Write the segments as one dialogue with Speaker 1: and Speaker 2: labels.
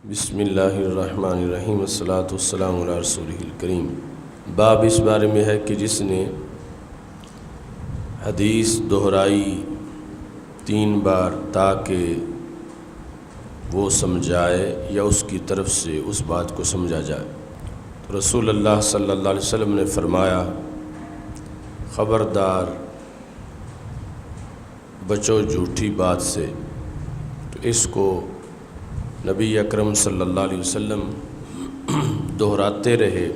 Speaker 1: بسم اللہ الرحمن الرحیم والصلاة والسلام علی رسولہ الکریم۔ باب اس بارے میں ہے کہ جس نے حدیث دہرائی 3 بار تاکہ وہ سمجھائے یا اس کی طرف سے اس بات کو سمجھا جائے، تو رسول اللہ صلی اللہ علیہ وسلم نے فرمایا خبردار بچو جھوٹی بات سے۔ تو اس کو نبی اکرم صلی اللہ علیہ وسلم دہراتے رہے۔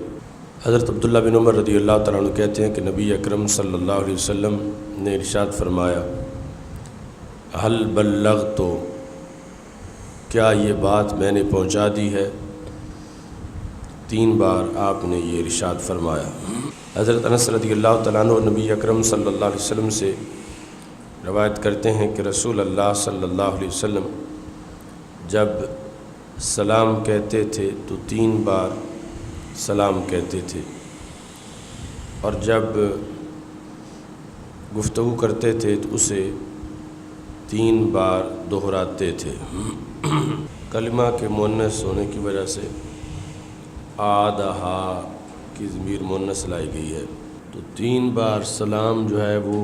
Speaker 1: حضرت عبداللہ بن عمر رضی اللہ تعالیٰ عنہ کہتے ہیں کہ نبی اکرم صلی اللہ علیہ وسلم نے ارشاد فرمایا حل بلغت، کیا یہ بات میں نے پہنچا دی ہے؟ 3 بار آپ نے یہ ارشاد فرمایا۔ حضرت انس رضی اللہ تعالیٰ عنہ نبی اکرم صلی اللہ علیہ وسلم سے روایت کرتے ہیں کہ رسول اللہ صلی اللہ علیہ وسلم جب سلام کہتے تھے تو 3 بار سلام کہتے تھے، اور جب گفتگو کرتے تھے تو اسے 3 بار دہراتے تھے۔ کلمہ کے مؤنث ہونے کی وجہ سے آدھا کی ضمیر مؤنث لائی گئی ہے۔ تو 3 بار سلام جو ہے وہ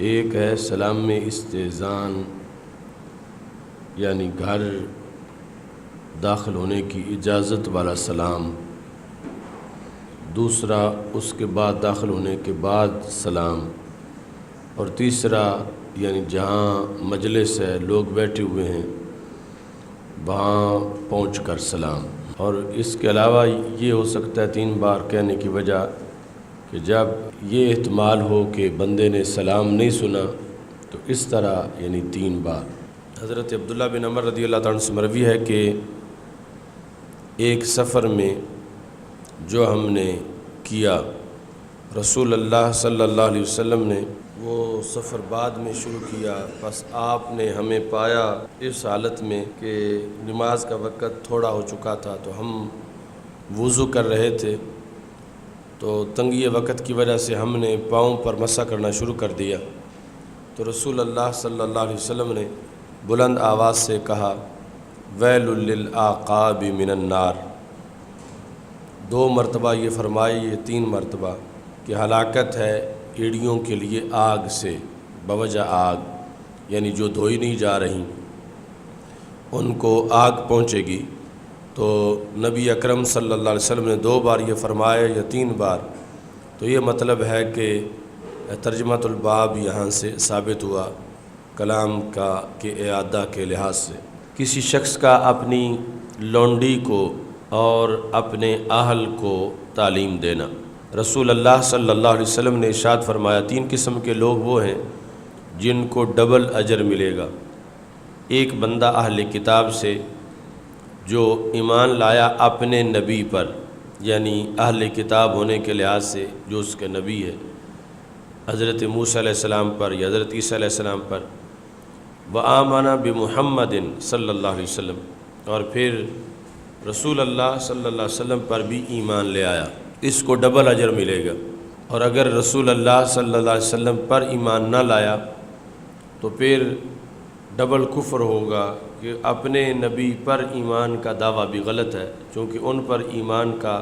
Speaker 1: ایک ہے سلام میں استئذان، یعنی گھر داخل ہونے کی اجازت والا سلام، دوسرا اس کے بعد داخل ہونے کے بعد سلام، اور تیسرا یعنی جہاں مجلس ہے لوگ بیٹھے ہوئے ہیں وہاں پہنچ کر سلام۔ اور اس کے علاوہ یہ ہو سکتا ہے 3 بار کہنے کی وجہ کہ جب یہ احتمال ہو کہ بندے نے سلام نہیں سنا تو اس طرح یعنی 3 بار۔ حضرت عبداللہ بن عمر رضی اللہ تعالیٰ عنہ سے مروی ہے کہ ایک سفر میں جو ہم نے کیا، رسول اللہ صلی اللہ علیہ وسلم نے وہ سفر بعد میں شروع کیا، بس آپ نے ہمیں پایا اس حالت میں کہ نماز کا وقت تھوڑا ہو چکا تھا، تو ہم وضو کر رہے تھے، تو تنگی وقت کی وجہ سے ہم نے پاؤں پر مسح کرنا شروع کر دیا۔ تو رسول اللہ صلی اللہ علیہ وسلم نے بلند آواز سے کہا ویل للعقاب من النار، 2 مرتبہ یہ فرمائے، یہ 3 مرتبہ کہ ہلاکت ہے ایڑیوں کے لیے آگ سے، بوجہ آگ، یعنی جو دھوئی نہیں جا رہی ان کو آگ پہنچے گی۔ تو نبی اکرم صلی اللہ علیہ وسلم نے 2 بار یہ فرمایا یا 3 بار، تو یہ مطلب ہے کہ ترجمۃ الباب یہاں سے ثابت ہوا کلام کا کہ اعادہ کے لحاظ سے کسی شخص کا اپنی لونڈی کو اور اپنے اہل کو تعلیم دینا۔ رسول اللہ صلی اللہ علیہ وسلم نے ارشاد فرمایا 3 قسم کے لوگ وہ ہیں جن کو ڈبل اجر ملے گا۔ ایک بندہ اہل کتاب سے جو ایمان لایا اپنے نبی پر، یعنی اہل کتاب ہونے کے لحاظ سے جو اس کے نبی ہے، حضرت موسیٰ علیہ السلام پر یا حضرت عیسیٰ علیہ السلام پر، وآمن بمحمد صلی اللہ علیہ وسلم، اور پھر رسول اللہ صلی اللہ علیہ وسلم پر بھی ایمان لے آیا، اس کو ڈبل اجر ملے گا۔ اور اگر رسول اللہ صلی اللہ علیہ وسلم پر ایمان نہ لایا تو پھر ڈبل کفر ہوگا کہ اپنے نبی پر ایمان کا دعویٰ بھی غلط ہے، چونکہ ان پر ایمان کا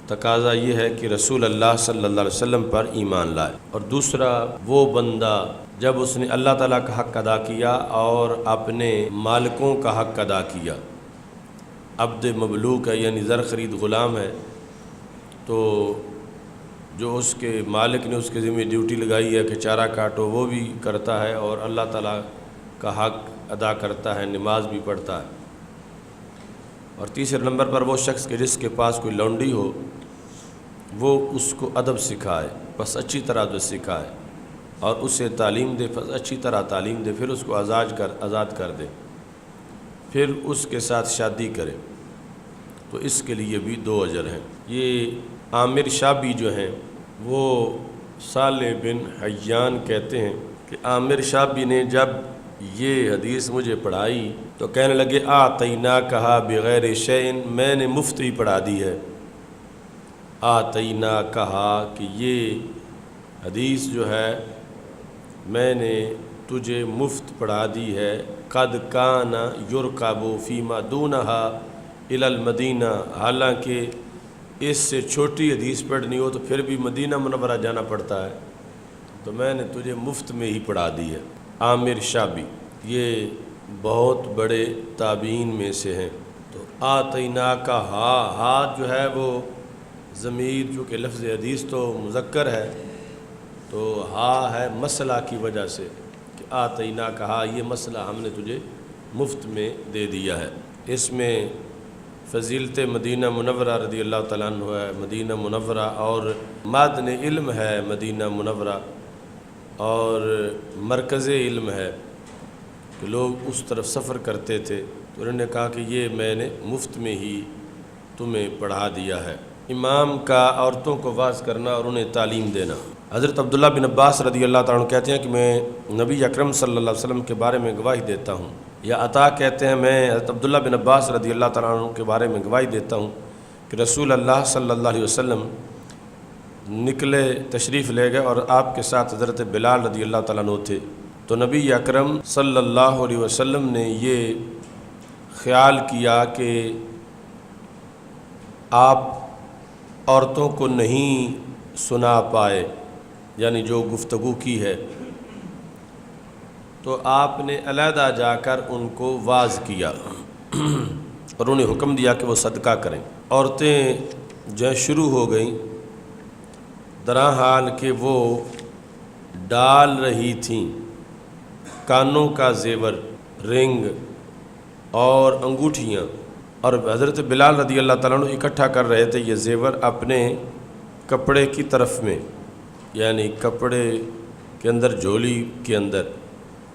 Speaker 1: تقاضا یہ ہے کہ رسول اللہ صلی اللہ علیہ وسلم پر ایمان لائے۔ اور دوسرا وہ بندہ جب اس نے اللہ تعالیٰ کا حق ادا کیا اور اپنے مالکوں کا حق ادا کیا، عبد مملوک ہے یعنی زر خرید غلام ہے، تو جو اس کے مالک نے اس کے ذمہ ڈیوٹی لگائی ہے کہ چارہ کاٹو، وہ بھی کرتا ہے اور اللہ تعالیٰ کا حق ادا کرتا ہے، نماز بھی پڑھتا ہے۔ اور تیسرے نمبر پر وہ شخص کہ جس کے پاس کوئی لونڈی ہو، وہ اس کو ادب سکھائے، بس اچھی طرح جو سکھائے، اور اسے تعلیم دے، بس اچھی طرح تعلیم دے، پھر اس کو آزاد کر دے، پھر اس کے ساتھ شادی کرے، تو اس کے لیے بھی 2 اجر ہیں۔ یہ عامر شابی جو ہیں وہ صالح بن حیان کہتے ہیں کہ عامر شابی نے جب یہ حدیث مجھے پڑھائی تو کہنے لگے آتینا کہا بغیر شیئن، میں نے مفت ہی پڑھا دی ہے۔ آتینا کہا کہ یہ حدیث جو ہے میں نے تجھے مفت پڑھا دی ہے، قد کان یرکب فیما دونہا الی المدینہ، حالانکہ اس سے چھوٹی حدیث پڑھنی ہو تو پھر بھی مدینہ منورہ جانا پڑتا ہے، تو میں نے تجھے مفت میں ہی پڑھا دی ہے۔ عامر شابی یہ بہت بڑے تابعین میں سے ہیں۔ تو آتینا کا ہا جو ہے وہ ضمیر، جو کہ لفظ حدیث تو مذکر ہے، تو ہا ہے مسئلہ کی وجہ سے کہ آتینا کا ہا، یہ مسئلہ ہم نے تجھے مفت میں دے دیا ہے۔ اس میں فضیلت مدینہ منورہ رضی اللہ تعالیٰ عنہ ہے، مدینہ منورہ اور معدن علم ہے مدینہ منورہ، اور مرکز علم ہے کہ لوگ اس طرف سفر کرتے تھے، تو انہوں نے کہا کہ یہ میں نے مفت میں ہی تمہیں پڑھا دیا ہے۔ امام کا عورتوں کو واعظ کرنا اور انہیں تعلیم دینا۔ حضرت عبداللہ بن عباس رضی اللہ تعالیٰ عنہ کہتے ہیں کہ میں نبی اکرم صلی اللہ علیہ وسلم کے بارے میں گواہی دیتا ہوں، یا عطا کہتے ہیں میں حضرت عبداللہ بن عباس رضی اللہ تعالیٰ عنہ کے بارے میں گواہی دیتا ہوں کہ رسول اللہ صلی اللہ علیہ وسلم نکلے، تشریف لے گئے، اور آپ کے ساتھ حضرت بلال رضی اللہ تعالیٰ عنہ تھے۔ تو نبی اکرم صلی اللہ علیہ وسلم نے یہ خیال کیا کہ آپ عورتوں کو نہیں سنا پائے، یعنی جو گفتگو کی ہے، تو آپ نے علیحدہ جا کر ان کو واعظ کیا اور انہیں حکم دیا کہ وہ صدقہ کریں۔ عورتیں جو شروع ہو گئیں، درا حال کہ وہ ڈال رہی تھیں کانوں کا زیور، رنگ اور انگوٹھیاں، اور حضرت بلال رضی اللہ تعالیٰ عنہ اکٹھا کر رہے تھے یہ زیور اپنے کپڑے کی طرف میں، یعنی کپڑے کے اندر، جھولی کے اندر،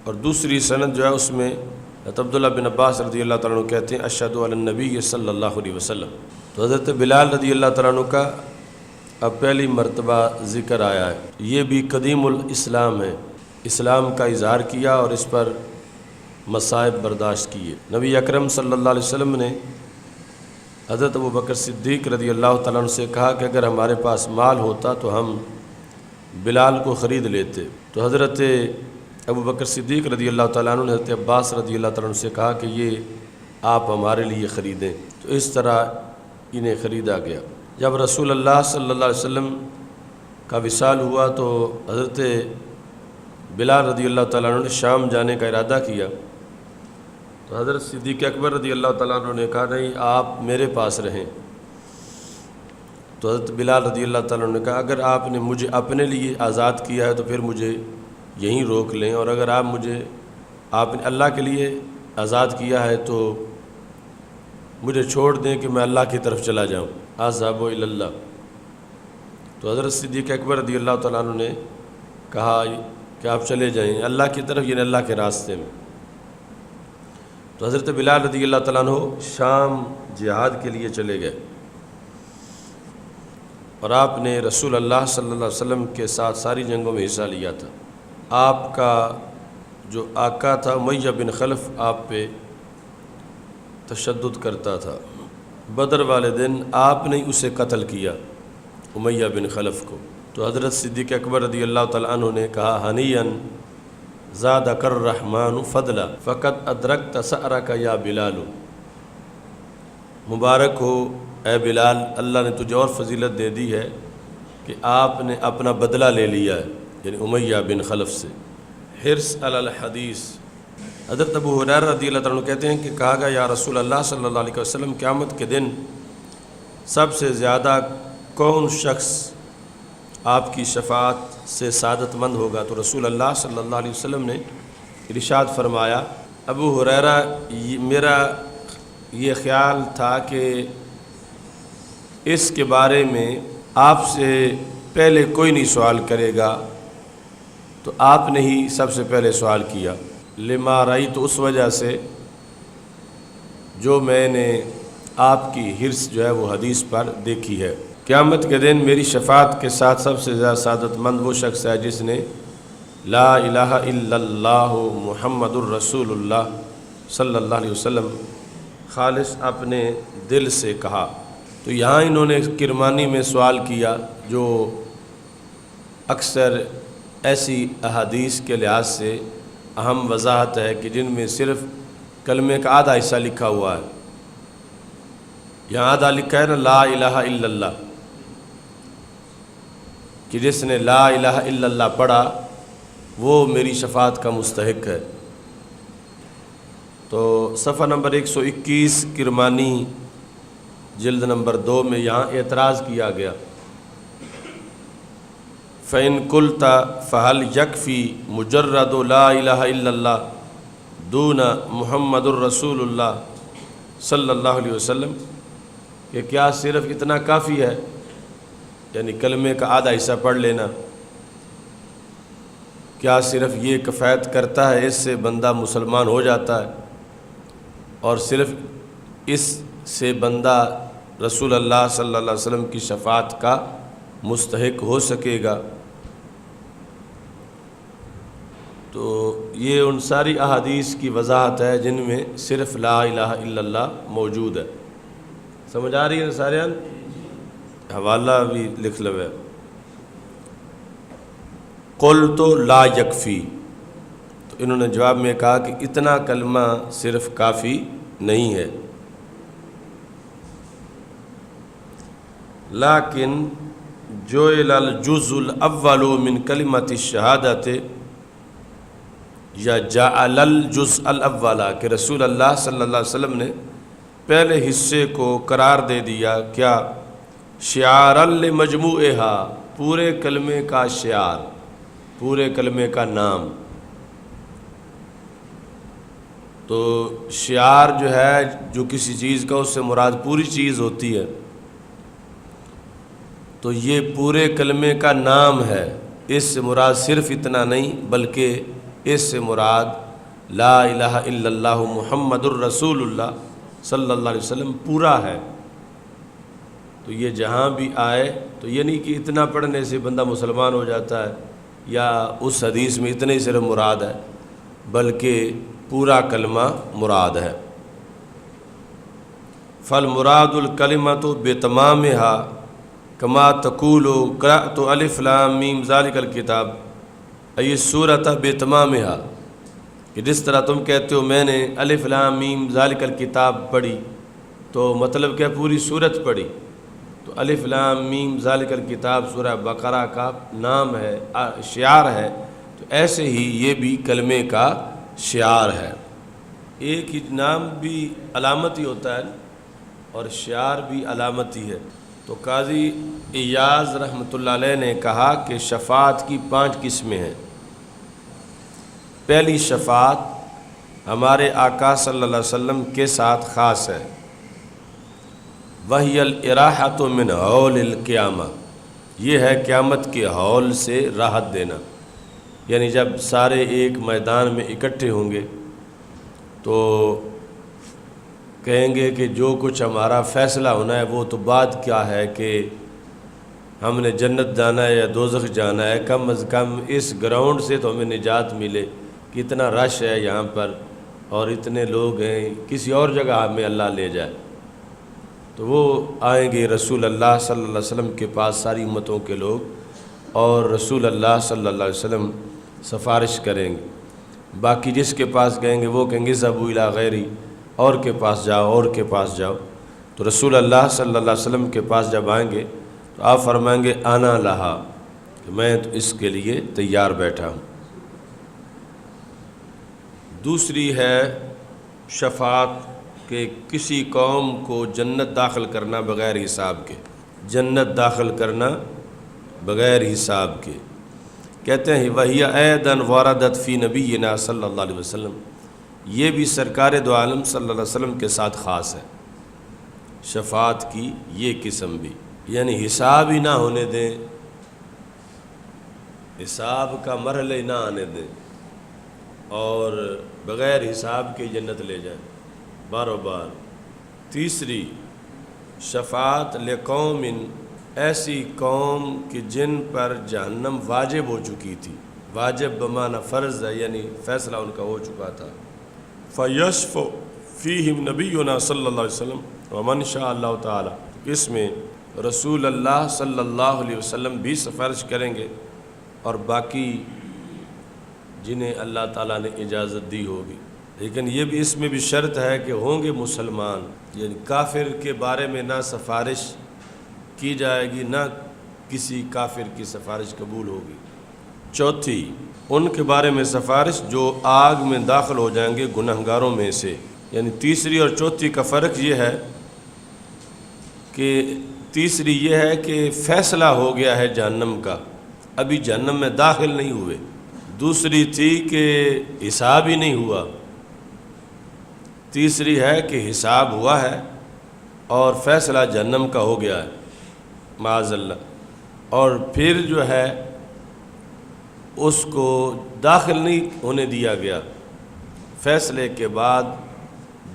Speaker 1: اور دوسری سند جو ہے اس میں حضرت عبداللہ بن عباس رضی اللہ تعالیٰ عنہ کہتے ہیں اشہد علی النبی صلی اللہ علیہ وسلم۔ تو حضرت بلال رضی اللہ تعالیٰ عنہ کا اب پہلی مرتبہ ذکر آیا ہے، یہ بھی قدیم الاسلام ہے، اسلام کا اظہار کیا اور اس پر مصائب برداشت کیے۔ نبی اکرم صلی اللہ علیہ وسلم نے حضرت ابوبکر صدیق رضی اللہ تعالیٰ عنہ سے کہا کہ اگر ہمارے پاس مال ہوتا تو ہم بلال کو خرید لیتے، تو حضرت ابوبکر صدیق رضی اللہ تعالیٰ عنہ نے حضرت عباس رضی اللہ تعالیٰ عنہ سے کہا کہ یہ آپ ہمارے لیے خریدیں، تو اس طرح انہیں خریدا گیا۔ جب رسول اللہ صلی اللہ علیہ وسلم کا وصال ہوا تو حضرت بلال رضی اللہ تعالیٰ عنہ نے شام جانے کا ارادہ کیا، تو حضرت صدیق اکبر رضی اللہ تعالیٰ عنہ نے کہا نہیں، آپ میرے پاس رہیں۔ تو حضرت بلال رضی اللہ تعالیٰ عنہ نے کہا اگر آپ نے مجھے اپنے لیے آزاد کیا ہے تو پھر مجھے یہیں روک لیں، اور اگر آپ نے اللہ کے لیے آزاد کیا ہے تو مجھے چھوڑ دیں کہ میں اللہ کی طرف چلا جاؤں، اذهب الی اللہ۔ تو حضرت صدیق اکبر رضی اللہ تعالیٰ عنہ نے کہا کہ آپ چلے جائیں اللہ کی طرف، یعنی اللہ کے راستے میں۔ تو حضرت بلال رضی اللہ تعالیٰ عنہ شام جہاد کے لیے چلے گئے، اور آپ نے رسول اللہ صلی اللہ علیہ وسلم کے ساتھ ساری جنگوں میں حصہ لیا تھا۔ آپ کا جو آقا تھا امیہ بن خلف آپ پہ تشدد کرتا تھا، بدر والے دن آپ نے اسے قتل کیا، امیہ بن خلف کو۔ تو حضرت صدیق اکبر رضی اللہ تعالیٰ عنہ نے کہا ہنیئن زادک الرحمن فضلا فقد ادرکت ثأرک یا بلال، مبارک ہو اے بلال، اللہ نے تجھے اور فضیلت دے دی ہے کہ آپ نے اپنا بدلہ لے لیا ہے، یعنی امیہ بن خلف سے۔ حرص علی الحدیث، حضرت ابو ہریرہ رضی اللہ تعالیٰ عنہ کہتے ہیں کہ کہا گیا یا رسول اللہ صلی اللہ علیہ وسلم قیامت کے دن سب سے زیادہ کون شخص آپ کی شفاعت سے سعادت مند ہوگا؟ تو رسول اللہ صلی اللہ علیہ وسلم نے ارشاد فرمایا ابو ہریرہ میرا یہ خیال تھا کہ اس کے بارے میں آپ سے پہلے کوئی نہیں سوال کرے گا، تو آپ نے ہی سب سے پہلے سوال کیا، لما رائی، تو اس وجہ سے جو میں نے آپ کی حرص جو ہے وہ حدیث پر دیکھی ہے۔ قیامت کے دن میری شفاعت کے ساتھ سب سے زیادہ سعادت مند وہ شخص ہے جس نے لا الہ الا اللہ محمد الرسول اللہ صلی اللہ علیہ وسلم خالص اپنے دل سے کہا۔ تو یہاں انہوں نے کرمانی میں سوال کیا جو اکثر ایسی احادیث کے لحاظ سے اہم وضاحت ہے کہ جن میں صرف کلمے کا آدھا حصہ لکھا ہوا ہے. یہاں آدھا لکھا ہے نا لا الہ الا اللہ، کہ جس نے لا الہ الا اللہ پڑھا وہ میری شفاعت کا مستحق ہے. تو صفحہ نمبر 121 کرمانی جلد نمبر 2 میں یہاں اعتراض کیا گیا. فَإِن قُلْتَ فَهَلْ يَكْفِي مُجَرَّدُ لَا إِلَهَ إِلَّا اللَّهِ دُونَ محمد الرسول اللہ صلی اللہ علیہ وسلم، کہ کیا صرف اتنا کافی ہے، یعنی کلمے کا آدھا حصہ پڑھ لینا، کیا صرف یہ کفایت کرتا ہے، اس سے بندہ مسلمان ہو جاتا ہے اور صرف اس سے بندہ رسول اللہ صلی اللہ علیہ وسلم کی شفاعت کا مستحق ہو سکے گا؟ تو یہ ان ساری احادیث کی وضاحت ہے جن میں صرف لا الہ الا اللہ موجود ہے. سمجھ آ رہی ہے سارے؟ حوالہ بھی لکھ لو ہے. قلت لا یکفی، تو انہوں نے جواب میں کہا کہ اتنا کلمہ صرف کافی نہیں ہے. لیکن جعل الجزء الاول من کلمۃ الشہادۃ، یا جعل الجزء الاول، کہ رسول اللہ صلی اللہ علیہ وسلم نے پہلے حصے کو قرار دے دیا کیا؟ شعارا لمجموعہا، پورے کلمے کا شعار، پورے کلمے کا نام. تو شعار جو ہے جو کسی چیز کا، اس سے مراد پوری چیز ہوتی ہے. تو یہ پورے کلمے کا نام ہے، اس سے مراد صرف اتنا نہیں بلکہ اس سے مراد لا الہ الا اللہ محمد الرسول اللہ صلی اللہ علیہ وسلم پورا ہے. تو یہ جہاں بھی آئے تو یہ نہیں کہ اتنا پڑھنے سے بندہ مسلمان ہو جاتا ہے یا اس حدیث میں اتنے ہی صرف مراد ہے، بلکہ پورا کلمہ مراد ہے. فالمراد الکلمۃ بتمامها کما تقول قرأت الف لام میم ذالک الکتاب ای السورۃ بتمامها، کہ جس طرح تم کہتے ہو میں نے الف لام میم ذالک الکتاب پڑھی، تو مطلب کیا پوری سورت پڑھی. تو الف لام میم ذالک الکتاب سورہ بقرہ کا نام ہے، شعار ہے. تو ایسے ہی یہ بھی کلمے کا شعار ہے. ایک ہی نام بھی علامت ہی ہوتا ہے اور شعار بھی علامت ہی ہے. تو قاضی ایاز رحمۃ اللہ علیہ نے کہا کہ شفاعت کی 5 قسمیں ہیں. پہلی شفاعت ہمارے آقا صلی اللہ علیہ وسلم کے ساتھ خاص ہے، وہی الاراحۃ من ہول القیامہ، یہ ہے قیامت کے ہول سے راحت دینا. یعنی جب سارے ایک میدان میں اکٹھے ہوں گے تو کہیں گے کہ جو کچھ ہمارا فیصلہ ہونا ہے وہ تو بات کیا ہے کہ ہم نے جنت جانا ہے یا دوزخ جانا ہے، کم از کم اس گراؤنڈ سے تو ہمیں نجات ملے. کتنا رش ہے یہاں پر اور اتنے لوگ ہیں، کسی اور جگہ ہمیں اللہ لے جائے. تو وہ آئیں گے رسول اللہ صلی اللہ علیہ وسلم کے پاس ساری امتوں کے لوگ، اور رسول اللہ صلی اللہ علیہ وسلم سفارش کریں گے. باقی جس کے پاس گئیں گے وہ کہیں گے ذهبوا الی غیری، اور کے پاس جاؤ، اور کے پاس جاؤ. تو رسول اللہ صلی اللہ علیہ وسلم کے پاس جب آئیں گے تو آپ فرمائیں گے انا لہا، کہ میں تو اس کے لیے تیار بیٹھا ہوں. دوسری ہے شفاعت، کہ کسی قوم کو جنت داخل کرنا بغیر حساب کے، جنت داخل کرنا بغیر حساب کے. کہتے ہیں وہی ایدن وردت فی نبینا صلی اللہ علیہ وسلم، یہ بھی سرکار دو عالم صلی اللہ علیہ وسلم کے ساتھ خاص ہے. شفاعت کی یہ قسم بھی، یعنی حساب ہی نہ ہونے دیں، حساب کا مرحلہ نہ آنے دیں اور بغیر حساب کے جنت لے جائیں بارو بار. تیسری شفاعت لقوم، ایسی قوم کہ جن پر جہنم واجب ہو چکی تھی، واجب بمعنی فرض ہے، یعنی فیصلہ ان کا ہو چکا تھا. فیشفع فیہم نبینا صلی اللہ علیہ وسلم ومن شاء اللہ تعالی، اس میں رسول اللہ صلی اللہ علیہ وسلم بھی سفارش کریں گے اور باقی جنہیں اللہ تعالیٰ نے اجازت دی ہوگی، لیکن یہ بھی اس میں بھی شرط ہے کہ ہوں گے مسلمان، یعنی کافر کے بارے میں نہ سفارش کی جائے گی، نہ کسی کافر کی سفارش قبول ہوگی۔ چوتھی، ان کے بارے میں سفارش جو آگ میں داخل ہو جائیں گے گنہگاروں میں سے۔ یعنی تیسری اور چوتھی کا فرق یہ ہے کہ تیسری یہ ہے کہ فیصلہ ہو گیا ہے جہنم کا، ابھی جہنم میں داخل نہیں ہوئے۔ دوسری تھی کہ حساب ہی نہیں ہوا۔ تیسری ہے کہ حساب ہوا ہے اور فیصلہ جہنم کا ہو گیا ہے معاذ اللہ، اور پھر جو ہے اس کو داخل نہیں ہونے دیا گیا۔ فیصلے کے بعد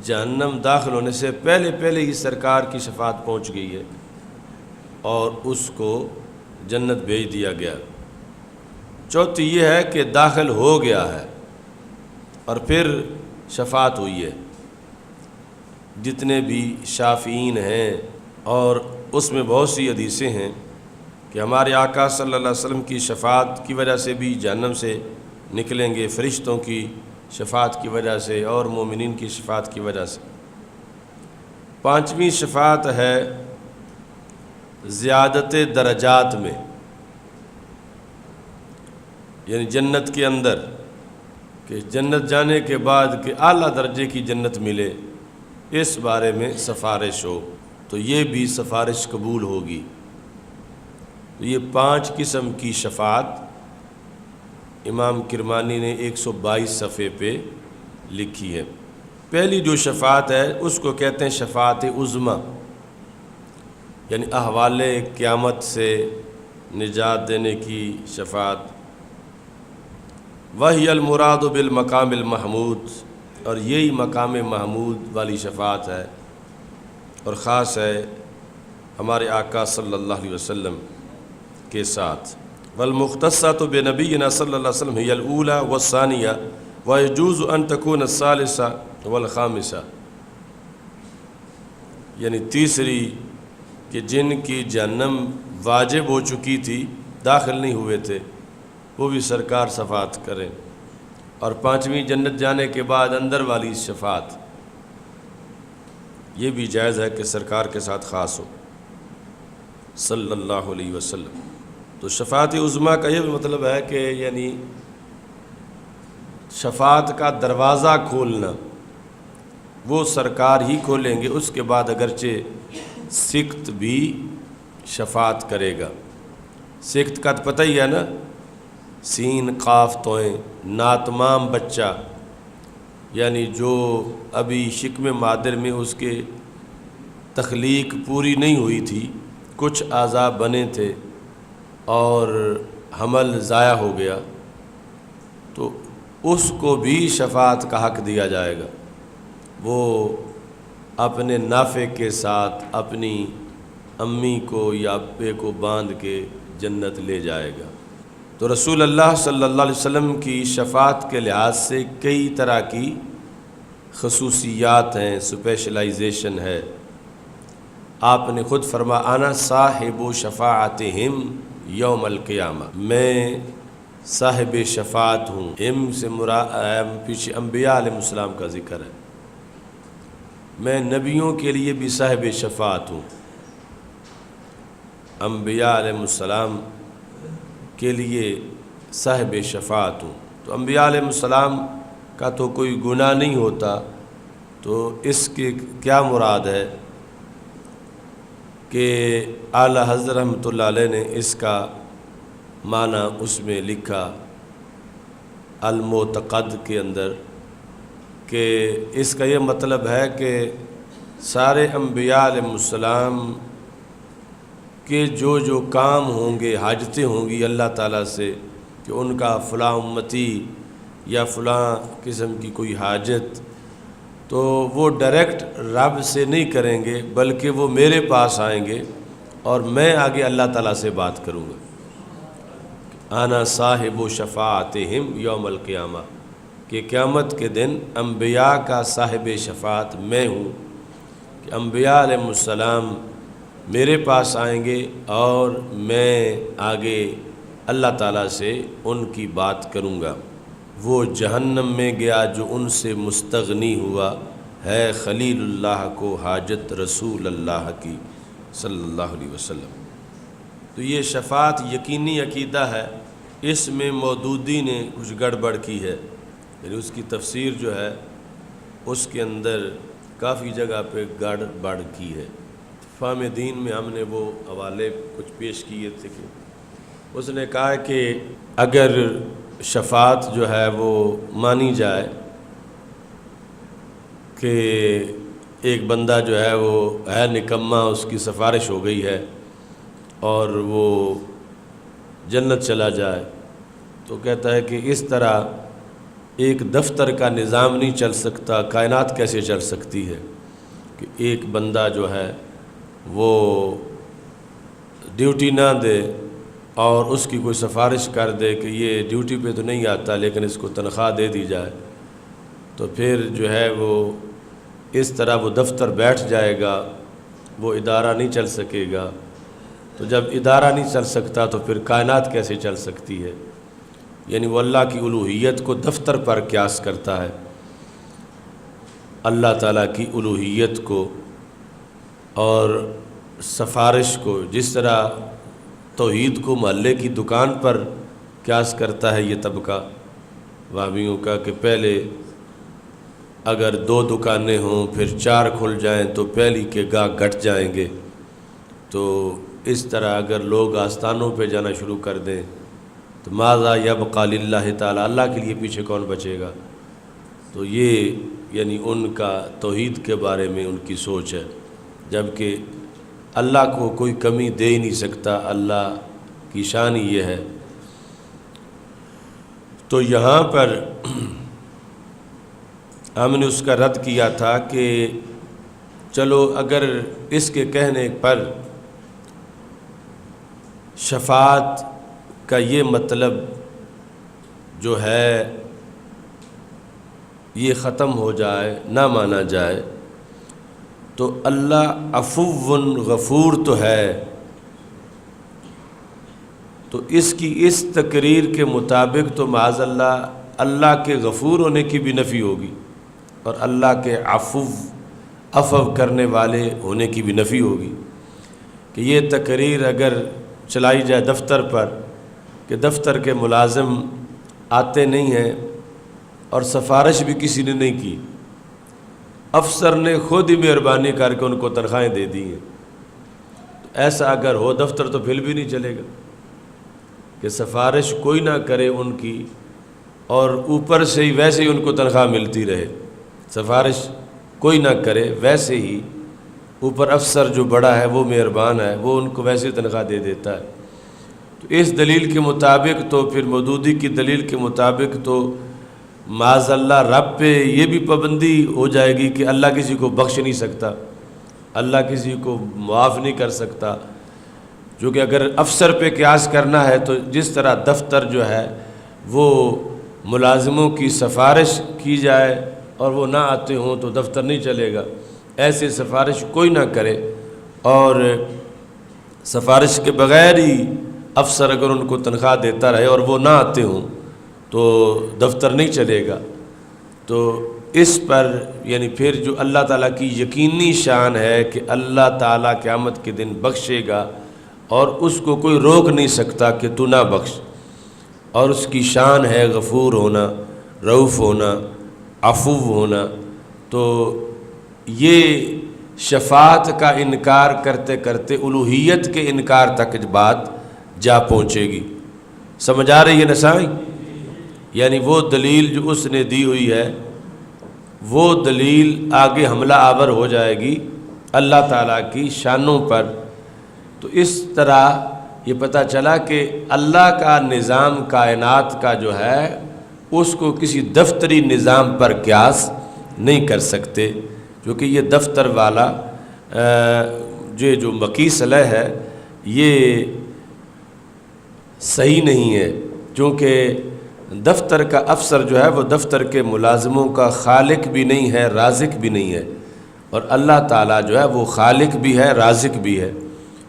Speaker 1: جہنم داخل ہونے سے پہلے ہی سرکار کی شفاعت پہنچ گئی ہے اور اس کو جنت بھیج دیا گیا۔ چوتھی یہ ہے کہ داخل ہو گیا ہے اور پھر شفاعت ہوئی ہے۔ جتنے بھی شافعین ہیں، اور اس میں بہت سی حدیثیں ہیں کہ ہمارے آقا صلی اللہ علیہ وسلم کی شفاعت کی وجہ سے بھی جہنم سے نکلیں گے، فرشتوں کی شفاعت کی وجہ سے اور مومنین کی شفاعت کی وجہ سے۔ پانچویں شفاعت ہے زیادت درجات میں، یعنی جنت کے اندر، کہ جنت جانے کے بعد کہ اعلیٰ درجے کی جنت ملے، اس بارے میں سفارش ہو، تو یہ بھی سفارش قبول ہوگی۔ تو یہ 5 قسم کی شفاعت امام کرمانی نے 122 صفحے پہ لکھی ہے۔ پہلی جو شفاعت ہے اس کو کہتے ہیں شفاعت عظمیٰ، یعنی احوال قیامت سے نجات دینے کی شفاعت۔ وہی المراد بالمقام المحمود، اور یہی مقام محمود والی شفاعت ہے، اور خاص ہے ہمارے آقا صلی اللہ علیہ وسلم کے ساتھ۔ والمختصۃ بنبینا صلی اللہ علیہ وسلم ہی الاولی والثانیہ ویجوز ان تکون الثالثہ والخامسہ، یعنی تیسری کہ جن کی جہنم واجب ہو چکی تھی، داخل نہیں ہوئے تھے، وہ بھی سرکار شفاعت کریں، اور 5ویں جنت جانے کے بعد اندر والی شفاعت، یہ بھی جائز ہے کہ سرکار کے ساتھ خاص ہو صلی اللہ علیہ وسلم۔ تو شفاعت عظمیٰ کا یہ بھی مطلب ہے کہ یعنی شفاعت کا دروازہ کھولنا، وہ سرکار ہی کھولیں گے، اس کے بعد اگرچہ سکت بھی شفاعت کرے گا۔ سکت کا تو پتہ ہی ہے نا، سین قاف توئیں، ناتمام بچہ، یعنی جو ابھی شکم مادر میں اس کے تخلیق پوری نہیں ہوئی تھی، کچھ اعضاء بنے تھے اور حمل ضائع ہو گیا، تو اس کو بھی شفاعت کا حق دیا جائے گا۔ وہ اپنے نافع کے ساتھ اپنی امی کو یا ابے کو باندھ کے جنت لے جائے گا۔ تو رسول اللہ صلی اللہ علیہ وسلم کی شفاعت کے لحاظ سے کئی طرح کی خصوصیات ہیں، اسپیشلائزیشن ہے۔ آپ نے خود فرما انا صاحب شفاعتہم یوم القیامہ، میں صاحب شفاعت ہوں۔ ام سے مراد پیچھے انبیاء علیہ السلام کا ذکر ہے، میں نبیوں کے لیے بھی صاحب شفاعت ہوں، انبیاء علیہ السلام کے لیے صاحب شفاعت ہوں۔ تو انبیاء علیہ السلام کا تو کوئی گناہ نہیں ہوتا، تو اس کی کیا مراد ہے کہ اعلیٰ حضرت رحمۃ اللہ علیہ نے اس کا معنی اس میں لکھا المعتقد کے اندر، کہ اس کا یہ مطلب ہے کہ سارے انبیاء علیہ السلام کے جو کام ہوں گے، حاجتیں ہوں گی اللہ تعالیٰ سے، کہ ان کا فلاں امتی یا فلاں قسم کی کوئی حاجت، تو وہ ڈائریکٹ رب سے نہیں کریں گے، بلکہ وہ میرے پاس آئیں گے اور میں آگے اللہ تعالیٰ سے بات کروں گا۔ انا صاحب شفاعتہم یوم القیامہ، کہ قیامت کے دن انبیاء کا صاحب شفاعت میں ہوں، کہ انبیاء علیہ السلام میرے پاس آئیں گے اور میں آگے اللہ تعالیٰ سے ان کی بات کروں گا۔ وہ جہنم میں گیا جو ان سے مستغنی ہوا ہے خلیل اللہ کو حاجت رسول اللہ کی صلی اللہ علیہ وسلم۔ تو یہ شفاعت یقینی عقیدہ ہے، اس میں مودودی نے کچھ گڑبڑ کی ہے، یعنی اس کی تفسیر جو ہے اس کے اندر کافی جگہ پہ گڑبڑ کی ہے۔ فہم دین میں ہم نے وہ حوالے کچھ پیش کیے تھے کہ اس نے کہا کہ اگر شفاعت جو ہے وہ مانی جائے کہ ایک بندہ جو ہے وہ ہے نکما، اس کی سفارش ہو گئی ہے اور وہ جنت چلا جائے، تو کہتا ہے کہ اس طرح ایک دفتر کا نظام نہیں چل سکتا، کائنات کیسے چل سکتی ہے کہ ایک بندہ جو ہے وہ ڈیوٹی نہ دے اور اس کی کوئی سفارش کر دے کہ یہ ڈیوٹی پہ تو نہیں آتا لیکن اس کو تنخواہ دے دی جائے، تو پھر جو ہے وہ اس طرح وہ دفتر بیٹھ جائے گا، وہ ادارہ نہیں چل سکے گا۔ تو جب ادارہ نہیں چل سکتا تو پھر کائنات کیسے چل سکتی ہے؟ یعنی وہ اللہ کی الوہیت کو دفتر پر قیاس کرتا ہے، اللہ تعالیٰ کی الوہیت کو اور سفارش کو، جس طرح توحید کو محلے کی دکان پر قیاس کرتا ہے یہ طبقہ وہابیوں کا کہ پہلے اگر 2 دکانیں ہوں پھر 4 کھل جائیں تو پہلی کے گاہک گھٹ جائیں گے، تو اس طرح اگر لوگ آستانوں پہ جانا شروع کر دیں تو ماذا یبقی للہ تعالیٰ، اللہ کے لیے پیچھے کون بچے گا؟ تو یہ یعنی ان کا توحید کے بارے میں ان کی سوچ ہے، جبکہ اللہ کو کوئی کمی دے ہی نہیں سکتا، اللہ کی شان ہی یہ ہے۔ تو یہاں پر ہم نے اس کا رد کیا تھا کہ چلو اگر اس کے کہنے پر شفاعت کا یہ مطلب جو ہے یہ ختم ہو جائے، نہ مانا جائے، تو اللہ عفو غفور تو ہے، تو اس کی اس تقریر کے مطابق تو معاذ اللہ اللہ کے غفور ہونے کی بھی نفی ہوگی اور اللہ کے عفو کرنے والے ہونے کی بھی نفی ہوگی کہ یہ تقریر اگر چلائی جائے دفتر پر کہ دفتر کے ملازم آتے نہیں ہیں اور سفارش بھی کسی نے نہیں کی، افسر نے خود ہی مہربانی کر کے ان کو تنخواہیں دے دی ہیں، ایسا اگر ہو دفتر تو پھر بھی نہیں چلے گا کہ سفارش کوئی نہ کرے ان کی اور اوپر سے ہی ویسے ہی ان کو تنخواہ ملتی رہے، سفارش کوئی نہ کرے ویسے ہی اوپر افسر جو بڑا ہے وہ مہربان ہے، وہ ان کو ویسے تنخواہ دے دیتا ہے۔ تو اس دلیل کے مطابق تو پھر مودودی کی دلیل کے مطابق تو معاذ اللہ رب پہ یہ بھی پابندی ہو جائے گی کہ اللہ کسی کو بخش نہیں سکتا، اللہ کسی کو معاف نہیں کر سکتا، جو کہ اگر افسر پہ قیاس کرنا ہے تو جس طرح دفتر جو ہے وہ ملازموں کی سفارش کی جائے اور وہ نہ آتے ہوں تو دفتر نہیں چلے گا، ایسے سفارش کوئی نہ کرے اور سفارش کے بغیر ہی افسر اگر ان کو تنخواہ دیتا رہے اور وہ نہ آتے ہوں تو دفتر نہیں چلے گا۔ تو اس پر یعنی پھر جو اللہ تعالیٰ کی یقینی شان ہے کہ اللہ تعالیٰ قیامت کے دن بخشے گا اور اس کو کوئی روک نہیں سکتا کہ تو نہ بخش، اور اس کی شان ہے غفور ہونا، رؤوف ہونا، عفو ہونا، تو یہ شفاعت کا انکار کرتے کرتے الوہیت کے انکار تک بات جا پہنچے گی۔ سمجھ آ رہی ہے نسائی؟ یعنی وہ دلیل جو اس نے دی ہوئی ہے وہ دلیل آگے حملہ آور ہو جائے گی اللہ تعالیٰ کی شانوں پر۔ تو اس طرح یہ پتہ چلا کہ اللہ کا نظام کائنات کا جو ہے اس کو کسی دفتری نظام پر قیاس نہیں کر سکتے، کیونکہ یہ دفتر والا جو مقیس علیہ ہے یہ صحیح نہیں ہے، کیونکہ دفتر کا افسر جو ہے وہ دفتر کے ملازموں کا خالق بھی نہیں ہے، رازق بھی نہیں ہے، اور اللہ تعالیٰ جو ہے وہ خالق بھی ہے، رازق بھی ہے۔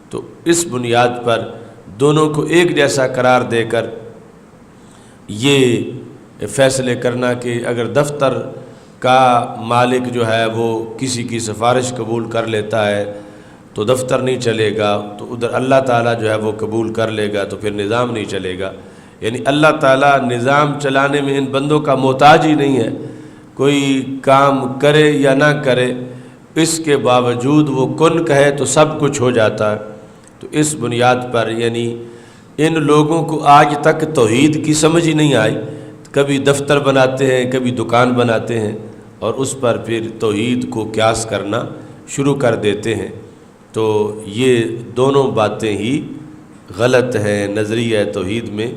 Speaker 1: تو اس بنیاد پر دونوں کو ایک جیسا قرار دے کر یہ فیصلے کرنا کہ اگر دفتر کا مالک جو ہے وہ کسی کی سفارش قبول کر لیتا ہے تو دفتر نہیں چلے گا، تو ادھر اللہ تعالیٰ جو ہے وہ قبول کر لے گا تو پھر نظام نہیں چلے گا۔ یعنی اللہ تعالیٰ نظام چلانے میں ان بندوں کا محتاج ہی نہیں ہے، کوئی کام کرے یا نہ کرے اس کے باوجود وہ کن کہے تو سب کچھ ہو جاتا ہے۔ تو اس بنیاد پر یعنی ان لوگوں کو آج تک توحید کی سمجھ ہی نہیں آئی، کبھی دفتر بناتے ہیں کبھی دکان بناتے ہیں اور اس پر پھر توحید کو قیاس کرنا شروع کر دیتے ہیں۔ تو یہ دونوں باتیں ہی غلط ہیں نظریہ توحید میں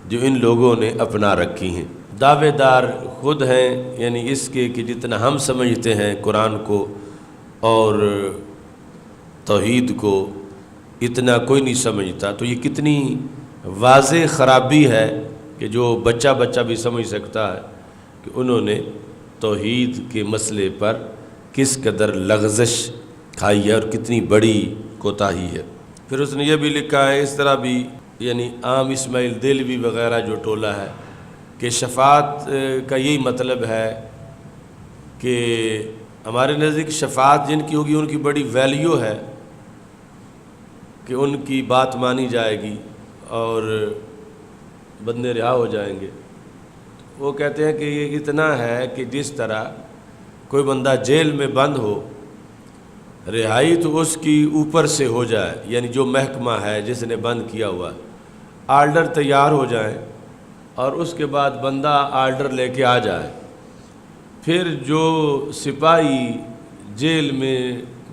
Speaker 1: جو ان لوگوں نے اپنا رکھی ہیں۔ دعوے دار خود ہیں یعنی اس کے کہ جتنا ہم سمجھتے ہیں قرآن کو اور توحید کو اتنا کوئی نہیں سمجھتا، تو یہ کتنی واضح خرابی ہے کہ جو بچہ بھی سمجھ سکتا ہے کہ انہوں نے توحید کے مسئلے پر کس قدر لغزش کھائی ہے اور کتنی بڑی کوتاہی ہے۔ پھر اس نے یہ بھی لکھا ہے، اس طرح بھی یعنی عام اسماعیل دہلوی وغیرہ جو ٹولہ ہے کہ شفاعت کا یہی مطلب ہے کہ ہمارے نزدیک شفاعت جن کی ہوگی ان کی بڑی ویلیو ہے کہ ان کی بات مانی جائے گی اور بندے رہا ہو جائیں گے۔ وہ کہتے ہیں کہ یہ اتنا ہے کہ جس طرح کوئی بندہ جیل میں بند ہو، رہائی تو اس کی اوپر سے ہو جائے، یعنی جو محکمہ ہے جس نے بند کیا ہوا آرڈر تیار ہو جائیں اور اس کے بعد بندہ آرڈر لے کے آ جائے، پھر جو سپاہی جیل میں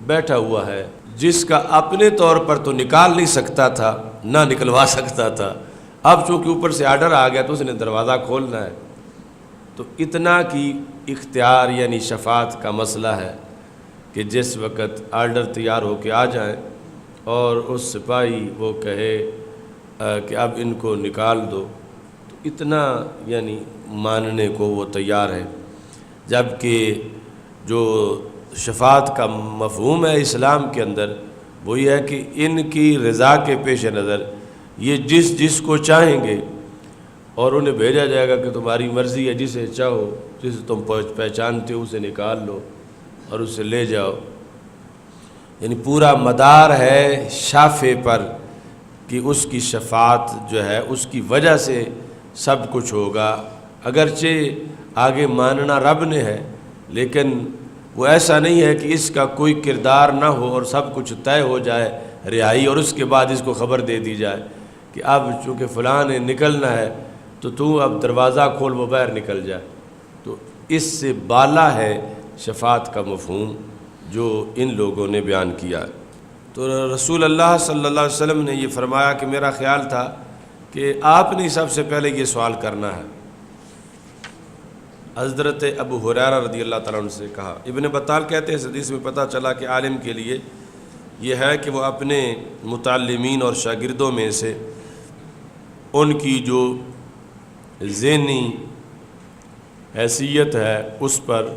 Speaker 1: بیٹھا ہوا ہے جس کا اپنے طور پر تو نکال نہیں سکتا تھا نہ نکلوا سکتا تھا، اب چونکہ اوپر سے آرڈر آ گیا تو اس نے دروازہ کھولنا ہے، تو اتنا کی اختیار یعنی شفاعت کا مسئلہ ہے کہ جس وقت آرڈر تیار ہو کے آ جائیں اور اس سپاہی وہ کہے کہ اب ان کو نکال دو، تو اتنا یعنی ماننے کو وہ تیار ہے۔ جبکہ جو شفاعت کا مفہوم ہے اسلام کے اندر وہ یہ ہے کہ ان کی رضا کے پیش نظر یہ جس کو چاہیں گے اور انہیں بھیجا جائے گا کہ تمہاری مرضی ہے، جسے چاہو جسے تم پہچانتے ہو اسے نکال لو اور اسے لے جاؤ۔ یعنی پورا مدار ہے شافع پر کہ اس کی شفاعت جو ہے اس کی وجہ سے سب کچھ ہوگا، اگرچہ آگے ماننا رب نے ہے لیکن وہ ایسا نہیں ہے کہ اس کا کوئی کردار نہ ہو اور سب کچھ طے ہو جائے رہائی اور اس کے بعد اس کو خبر دے دی جائے کہ اب چونکہ فلاں نے نکلنا ہے تو اب دروازہ کھول وہ باہر نکل جائے۔ تو اس سے بالا ہے شفاعت کا مفہوم جو ان لوگوں نے بیان کیا۔ تو رسول اللہ صلی اللہ علیہ وسلم نے یہ فرمایا کہ میرا خیال تھا کہ آپ نے سب سے پہلے یہ سوال کرنا ہے۔ حضرت ابو ہریرہ رضی اللہ تعالیٰ عنہ سے کہا۔ ابن بطال کہتے ہیں اس حدیث میں پتہ چلا کہ عالم کے لیے یہ ہے کہ وہ اپنے متعلمین اور شاگردوں میں سے ان کی جو ذہنی حیثیت ہے اس پر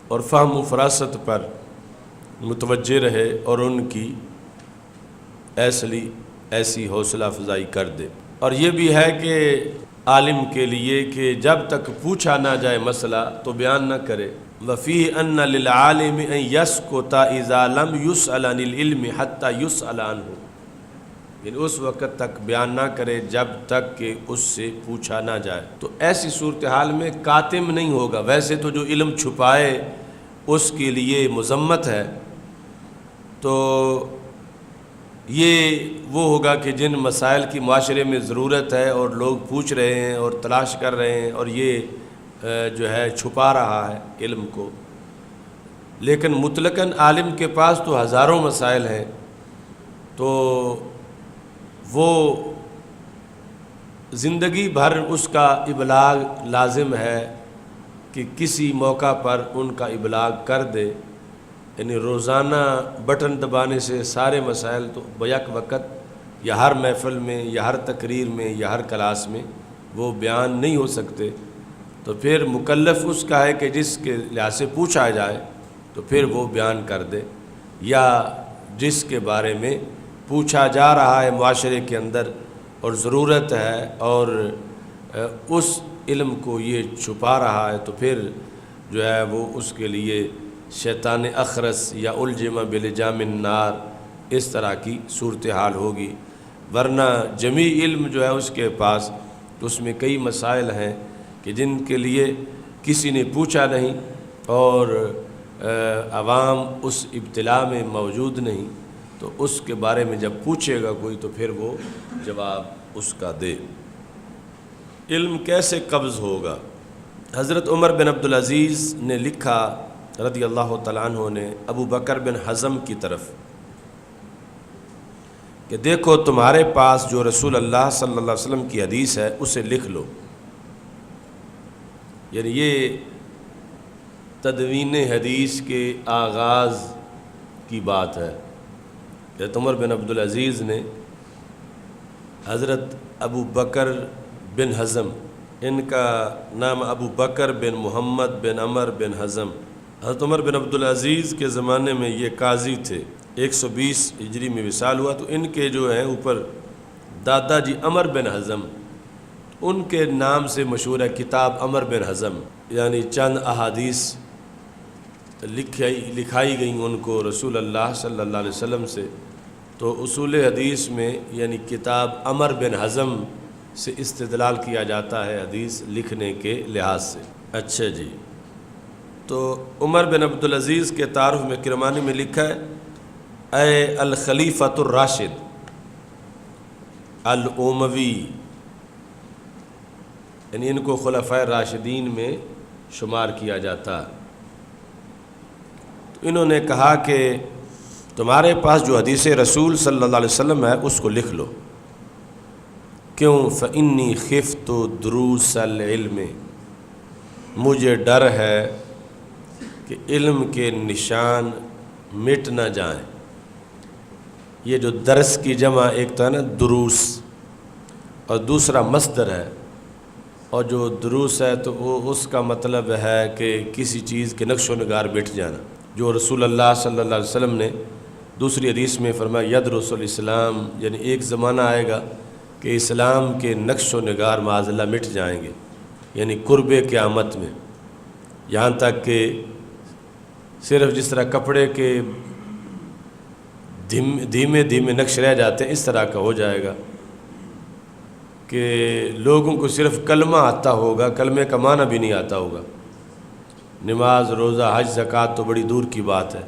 Speaker 1: اور فہم و فراست پر متوجہ رہے اور ان کی ایسی حوصلہ افزائی کر دے۔ اور یہ بھی ہے کہ عالم کے لیے کہ جب تک پوچھا نہ جائے مسئلہ تو بیان نہ کرے۔ وَفِيهِ أَنَّ لِلْعَالِمِ أَن يَسْكُتَ إِذَا لَمْ يُسْأَلْ عَنِ الْعِلْمِ حَتَّى يُسْأَلَ عَنْهُ، یعنی اس وقت تک بیان نہ کرے جب تک کہ اس سے پوچھا نہ جائے۔ تو ایسی صورتحال میں کاتم نہیں ہوگا۔ ویسے تو جو علم چھپائے اس کے لیے مذمت ہے، تو یہ وہ ہوگا کہ جن مسائل کی معاشرے میں ضرورت ہے اور لوگ پوچھ رہے ہیں اور تلاش کر رہے ہیں اور یہ جو ہے چھپا رہا ہے علم کو، لیکن مطلقاً عالم کے پاس تو ہزاروں مسائل ہیں، تو وہ زندگی بھر اس کا ابلاغ لازم ہے کہ کسی موقع پر ان کا ابلاغ کر دے۔ یعنی روزانہ بٹن دبانے سے سارے مسائل تو بیک وقت یا ہر محفل میں یا ہر تقریر میں یا ہر کلاس میں وہ بیان نہیں ہو سکتے، تو پھر مکلف اس کا ہے کہ جس کے لحاظ سے پوچھا جائے تو پھر وہ بیان کر دے، یا جس کے بارے میں پوچھا جا رہا ہے معاشرے کے اندر اور ضرورت ہے اور اس علم کو یہ چھپا رہا ہے تو پھر جو ہے وہ اس کے لیے شیطان اخرس یا الجم بلجام النار اس طرح کی صورتحال ہوگی، ورنہ جمی علم جو ہے اس کے پاس، تو اس میں کئی مسائل ہیں کہ جن کے لیے کسی نے پوچھا نہیں اور عوام اس ابتلا میں موجود نہیں، تو اس کے بارے میں جب پوچھے گا کوئی تو پھر وہ جواب اس کا دے۔ علم کیسے قبض ہوگا؟ حضرت عمر بن عبدالعزیز نے لکھا رضی اللہ تعالیٰ عنہ نے ابو بکر بن حزم کی طرف کہ دیکھو تمہارے پاس جو رسول اللہ صلی اللہ علیہ وسلم کی حدیث ہے اسے لکھ لو، یعنی یہ تدوین حدیث کے آغاز کی بات ہے۔ حضرت عمر بن عبدالعزیز نے حضرت ابو بکر بن حزم، ان کا نام ابو بکر بن محمد بن عمر بن حزم، حضرت عمر بن عبدالعزیز کے زمانے میں یہ قاضی تھے، 120 ہجری میں وصال ہوا، تو ان کے جو ہیں اوپر دادا جی عمر بن حزم، ان کے نام سے مشہور ہے کتاب عمر بن حزم، یعنی چند احادیث لکھائی گئیں ان کو رسول اللہ صلی اللہ علیہ وسلم سے، تو اصول حدیث میں یعنی کتاب عمر بن حزم سے استدلال کیا جاتا ہے حدیث لکھنے کے لحاظ سے۔ اچھا جی، تو عمر بن عبدالعزیز کے تعارف میں کرمانی میں لکھا ہے اے الخلیفۃ الراشد الاموی، یعنی ان کو خلفائے راشدین میں شمار کیا جاتا ہے۔ تو انہوں نے کہا کہ تمہارے پاس جو حدیث رسول صلی اللہ علیہ وسلم ہے اس کو لکھ لو، کیوں؟ فإنی خفت دروس العلم، مجھے ڈر ہے کہ علم کے نشان مٹ نہ جائیں۔ یہ جو درس کی جمع ایک تو ہے نا دروس، اور دوسرا مصدر ہے، اور جو دروس ہے تو وہ اس کا مطلب ہے کہ کسی چیز کے نقش و نگار مٹ جانا، جو رسول اللہ صلی اللہ علیہ وسلم نے دوسری حدیث میں فرمایا یدرس الاسلام، یعنی ایک زمانہ آئے گا کہ اسلام کے نقش و نگار معاذ اللہ مٹ جائیں گے، یعنی قرب قیامت میں، یہاں تک کہ صرف جس طرح کپڑے کے دھیمے دھیمے نقش رہ جاتے ہیں اس طرح کا ہو جائے گا کہ لوگوں کو صرف کلمہ آتا ہوگا، کلمے کا معنی بھی نہیں آتا ہوگا، نماز روزہ حج زکوٰۃ تو بڑی دور کی بات ہے۔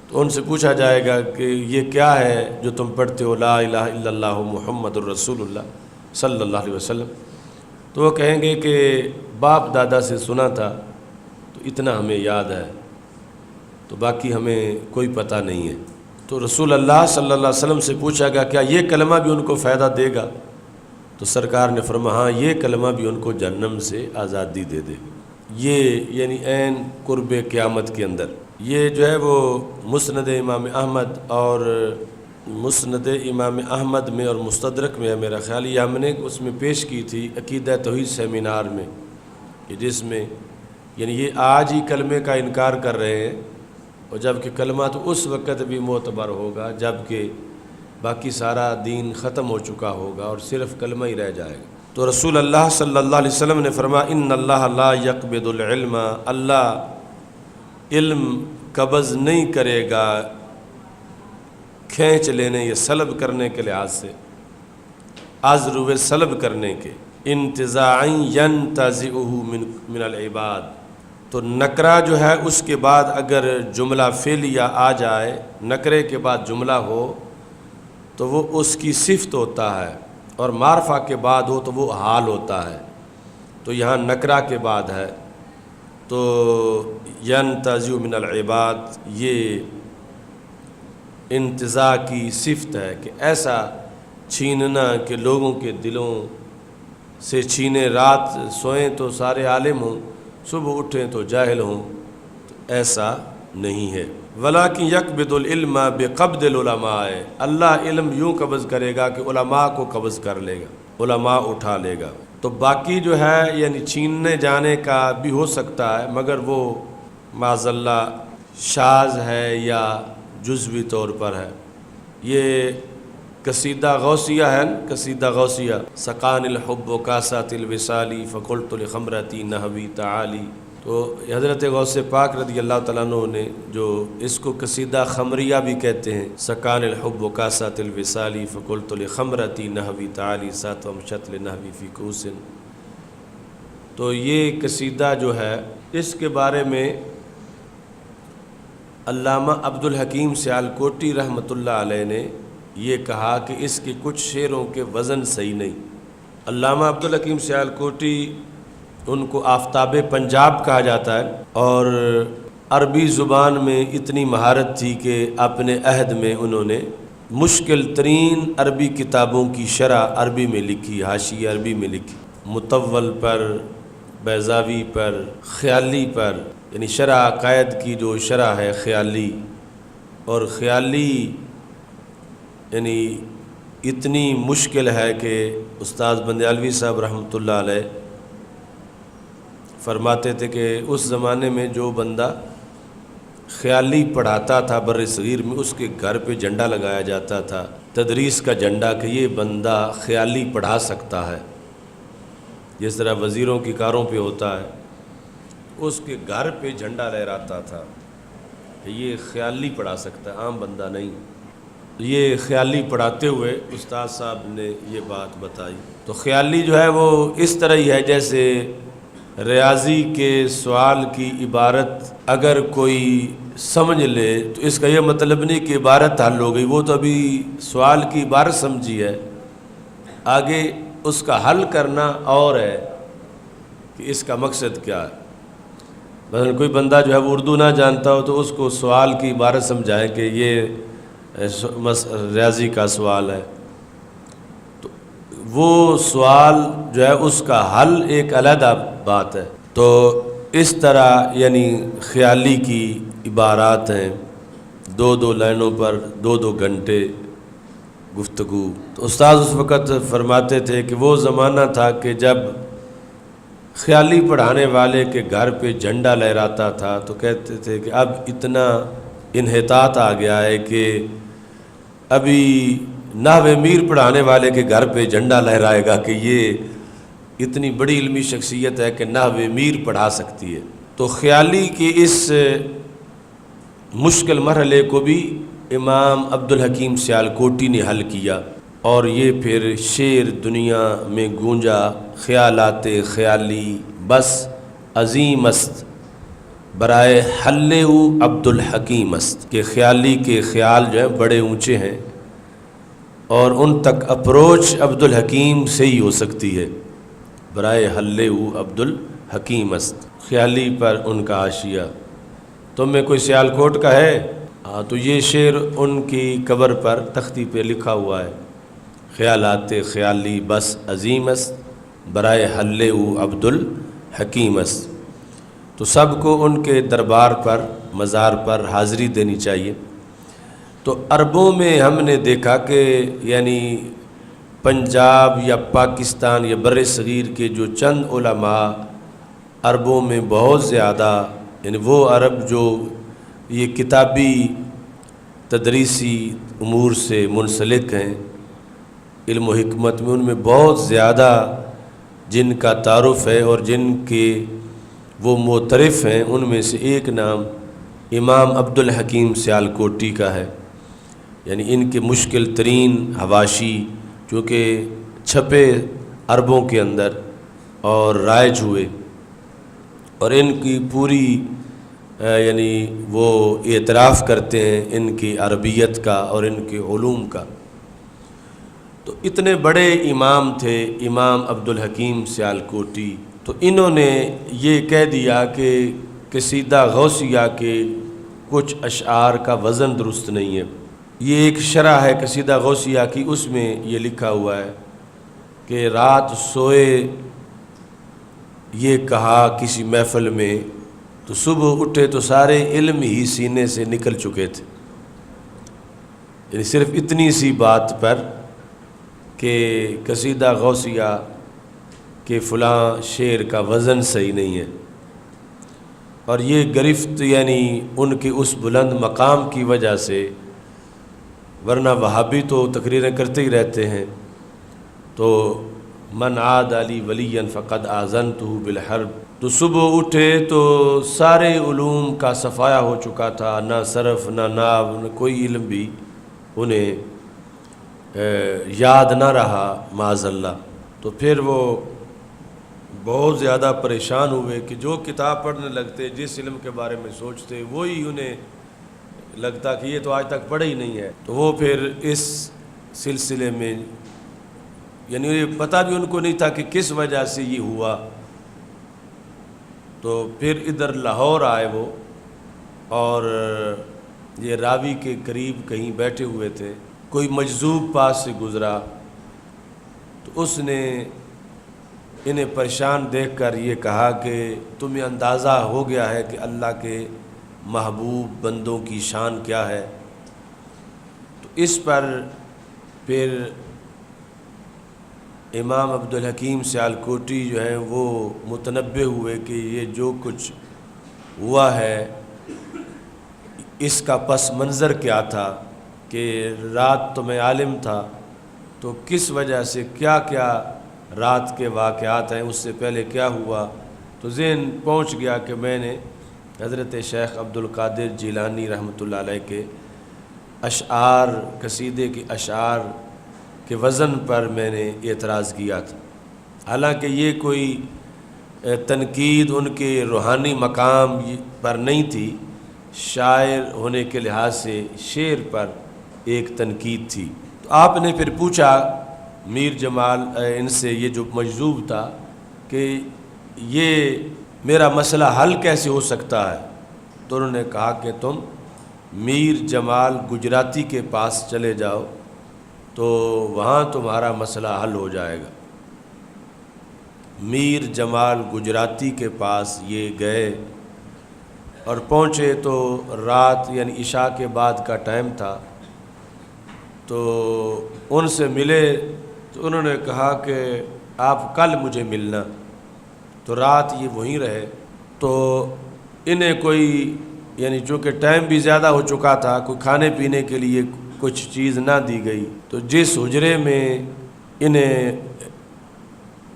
Speaker 1: تو ان سے پوچھا جائے گا کہ یہ کیا ہے جو تم پڑھتے ہو، لا الہ الا اللہ محمد الرسول اللہ صلی اللہ علیہ وسلم، تو وہ کہیں گے کہ باپ دادا سے سنا تھا تو اتنا ہمیں یاد ہے، تو باقی ہمیں کوئی پتہ نہیں ہے۔ تو رسول اللہ صلی اللہ علیہ وسلم سے پوچھا گیا کیا یہ کلمہ بھی ان کو فائدہ دے گا؟ تو سرکار نے فرمایا ہاں، یہ کلمہ بھی ان کو جہنم سے آزادی دے دے۔ یہ یعنی عین قرب قیامت کے اندر یہ جو ہے وہ مسند امام احمد اور مسند امام احمد میں اور مستدرک میں ہے میرا خیال، یہ ہم نے اس میں پیش کی تھی عقیدہ توحید سیمینار میں، کہ جس میں یعنی یہ آج ہی کلمے کا انکار کر رہے ہیں، اور جب کہ کلمہ تو اس وقت بھی معتبر ہوگا جب کہ باقی سارا دین ختم ہو چکا ہوگا اور صرف کلمہ ہی رہ جائے گا۔ تو رسول اللہ صلی اللہ علیہ وسلم نے فرمایا ان اللہ لا یقبض العلم، اللہ علم قبض نہیں کرے گا کھینچ لینے یا سلب کرنے کے لحاظ سے، عذر سلب کرنے کے، انتزاعا ینتزعہ من العباد، تو نکرہ جو ہے اس کے بعد اگر جملہ فعلیہ آ جائے، نکرے کے بعد جملہ ہو تو وہ اس کی صفت ہوتا ہے، اور معرفہ کے بعد ہو تو وہ حال ہوتا ہے، تو یہاں نکرہ کے بعد ہے تو ینتزع من العباد، یہ انتزاع کی صفت ہے کہ ایسا چھیننا کہ لوگوں کے دلوں سے چھینے، رات سوئیں تو سارے عالم ہوں، صبح اٹھیں تو جاہل ہوں، تو ایسا نہیں ہے۔ ولیکن یقبض العلم بقبض العلماء، اللہ علم یوں قبض کرے گا کہ علماء کو قبض کر لے گا، علماء اٹھا لے گا۔ تو باقی جو ہے یعنی چھیننے جانے کا بھی ہو سکتا ہے، مگر وہ معاذ اللہ شاذ ہے یا جزوی طور پر ہے۔ یہ قصیدہ غوثیہ ہے نا، قصیدہ غوثیہ، سقان الحب و کاسات الوصالی فقلت لخمرتی نحوی تعالی، تو حضرت غوث پاک رضی اللہ تعالیٰ عنہ نے جو اس کو قصیدہ خمریہ بھی کہتے ہیں، سقان الحب و کاسات الوصالی فقلت لخمرتی نحوی تعالی ساتوم شتل نحوی فی کوسن، تو یہ قصیدہ جو ہے اس کے بارے میں علامہ عبدالحکیم سیالکوٹی رحمۃ اللہ علیہ نے یہ کہا کہ اس کے کچھ شعروں کے وزن صحیح نہیں۔ علامہ عبدالحکیم سیالکوٹی، ان کو آفتاب پنجاب کہا جاتا ہے، اور عربی زبان میں اتنی مہارت تھی کہ اپنے عہد میں انہوں نے مشکل ترین عربی کتابوں کی شرح عربی میں لکھی، حاشیہ عربی میں لکھی، مطول پر، بیضاوی پر، خیالی پر، یعنی شرح عقائد کی جو شرح ہے خیالی، اور خیالی یعنی اتنی مشکل ہے کہ استاد بندیالوی صاحب رحمۃ اللہ علیہ فرماتے تھے کہ اس زمانے میں جو بندہ خیالی پڑھاتا تھا بر صغیر میں، اس کے گھر پہ جھنڈا لگایا جاتا تھا، تدریس کا جھنڈا، کہ یہ بندہ خیالی پڑھا سکتا ہے، جس طرح وزیروں کی کاروں پہ ہوتا ہے، اس کے گھر پہ جھنڈا لہراتا تھا کہ یہ خیالی پڑھا سکتا ہے، عام بندہ نہیں۔ یہ خیالی پڑھاتے ہوئے استاد صاحب نے یہ بات بتائی۔ تو خیالی جو ہے وہ اس طرح ہی ہے جیسے ریاضی کے سوال کی عبارت اگر کوئی سمجھ لے تو اس کا یہ مطلب نہیں کہ عبارت حل ہو گئی، وہ تو ابھی سوال کی عبارت سمجھی ہے، آگے اس کا حل کرنا اور ہے کہ اس کا مقصد کیا ہے۔ مثلا کوئی بندہ جو ہے وہ اردو نہ جانتا ہو تو اس کو سوال کی عبارت سمجھائیں کہ یہ ریاضی کا سوال ہے، تو وہ سوال جو ہے اس کا حل ایک علیحدہ بات ہے۔ تو اس طرح یعنی خیالی کی عبارات ہیں، دو دو لائنوں پر دو دو گھنٹے گفتگو۔ تو استاد اس وقت فرماتے تھے کہ وہ زمانہ تھا کہ جب خیالی پڑھانے والے کے گھر پہ جھنڈا لہراتا تھا تو کہتے تھے کہ اب اتنا انحطاط آ گیا ہے کہ ابھی نحو میر پڑھانے والے کے گھر پہ جھنڈا لہرائے گا کہ یہ اتنی بڑی علمی شخصیت ہے کہ نحو میر پڑھا سکتی ہے۔ تو خیالی کے اس مشکل مرحلے کو بھی امام عبدالحکیم سیالکوٹی نے حل کیا، اور یہ پھر شعر دنیا میں گونجا، خیالات خیالی بس عظیم است برائے حل او عبدالحکیم است، کہ خیالی کے خیال جو ہیں بڑے اونچے ہیں اور ان تک اپروچ عبدالحکیم سے ہی ہو سکتی ہے، برائے حل او عبدالحکیم است۔ خیالی پر ان کا حاشیہ، تم میں کوئی سیالکوٹ کا ہے؟ ہاں، تو یہ شعر ان کی کور پر تختی پہ لکھا ہوا ہے، خیالات خیالی بس عظیم است برائے حل او عبدالحکیم است۔ تو سب کو ان کے دربار پر، مزار پر حاضری دینی چاہیے۔ تو عربوں میں ہم نے دیکھا کہ یعنی پنجاب یا پاکستان یا بر صغیر کے جو چند علماء عربوں میں بہت زیادہ، یعنی وہ عرب جو یہ کتابی تدریسی امور سے منسلک ہیں، علم و حکمت میں ان میں بہت زیادہ جن کا تعارف ہے اور جن کے وہ معترف ہیں، ان میں سے ایک نام امام عبدالحکیم سیالکوٹی کا ہے۔ یعنی ان کے مشکل ترین حواشی جو کہ چھپے عربوں کے اندر اور رائج ہوئے، اور ان کی پوری یعنی وہ اعتراف کرتے ہیں ان کی عربیت کا اور ان کے علوم کا۔ تو اتنے بڑے امام تھے امام عبدالحکیم سیالکوٹی، تو انہوں نے یہ کہہ دیا کہ قصیدہ غوثیہ کے کچھ اشعار کا وزن درست نہیں ہے۔ یہ ایک شرح ہے قصیدہ غوثیہ کی، اس میں یہ لکھا ہوا ہے کہ رات سوئے یہ کہا کسی محفل میں، تو صبح اٹھے تو سارے علم ہی سینے سے نکل چکے تھے۔ یعنی صرف اتنی سی بات پر کہ قصیدہ غوثیہ کہ فلاں شعر کا وزن صحیح نہیں ہے، اور یہ گرفت یعنی ان کے اس بلند مقام کی وجہ سے ورنہ وہابی تو تقریریں کرتے ہی رہتے ہیں۔ تو من عاد علی ولی فقد آذنتہ بالحرب، تو صبح اٹھے تو سارے علوم کا صفایا ہو چکا تھا، نہ صرف نہ نحو نہ کوئی علم بھی انہیں یاد نہ رہا معاذ اللہ۔ تو پھر وہ بہت زیادہ پریشان ہوئے کہ جو کتاب پڑھنے لگتے، جس علم کے بارے میں سوچتے، وہی انہیں لگتا کہ یہ تو آج تک پڑھا ہی نہیں ہے۔ تو وہ پھر اس سلسلے میں یعنی یہ پتہ بھی ان کو نہیں تھا کہ کس وجہ سے یہ ہوا۔ تو پھر ادھر لاہور آئے وہ، اور یہ راوی کے قریب کہیں بیٹھے ہوئے تھے، کوئی مجذوب پاس سے گزرا، تو اس نے انہیں پریشان دیکھ کر یہ کہا کہ تمہیں اندازہ ہو گیا ہے کہ اللہ کے محبوب بندوں کی شان کیا ہے؟ تو اس پر پھر امام عبدالحکیم سیالکوٹی جو ہیں وہ متنبہ ہوئے کہ یہ جو کچھ ہوا ہے اس کا پس منظر کیا تھا، کہ رات تو میں عالم تھا، تو کس وجہ سے کیا کیا رات کے واقعات ہیں، اس سے پہلے کیا ہوا۔ تو ذہن پہنچ گیا کہ میں نے حضرت شیخ عبدالقادر جیلانی رحمۃ اللہ علیہ کے اشعار، قصیدے کے اشعار کے وزن پر میں نے اعتراض کیا تھا، حالانکہ یہ کوئی تنقید ان کے روحانی مقام پر نہیں تھی، شاعر ہونے کے لحاظ سے شعر پر ایک تنقید تھی۔ تو آپ نے پھر پوچھا میر جمال ان سے، یہ جو مجذوب تھا، کہ یہ میرا مسئلہ حل کیسے ہو سکتا ہے؟ تو انہوں نے کہا کہ تم میر جمال گجراتی کے پاس چلے جاؤ تو وہاں تمہارا مسئلہ حل ہو جائے گا۔ میر جمال گجراتی کے پاس یہ گئے اور پہنچے تو رات یعنی عشاء کے بعد کا ٹائم تھا، تو ان سے ملے تو انہوں نے کہا کہ آپ کل مجھے ملنا۔ تو رات یہ وہیں رہے، تو انہیں کوئی یعنی چونکہ ٹائم بھی زیادہ ہو چکا تھا، کوئی کھانے پینے کے لیے کچھ چیز نہ دی گئی، تو جس حجرے میں انہیں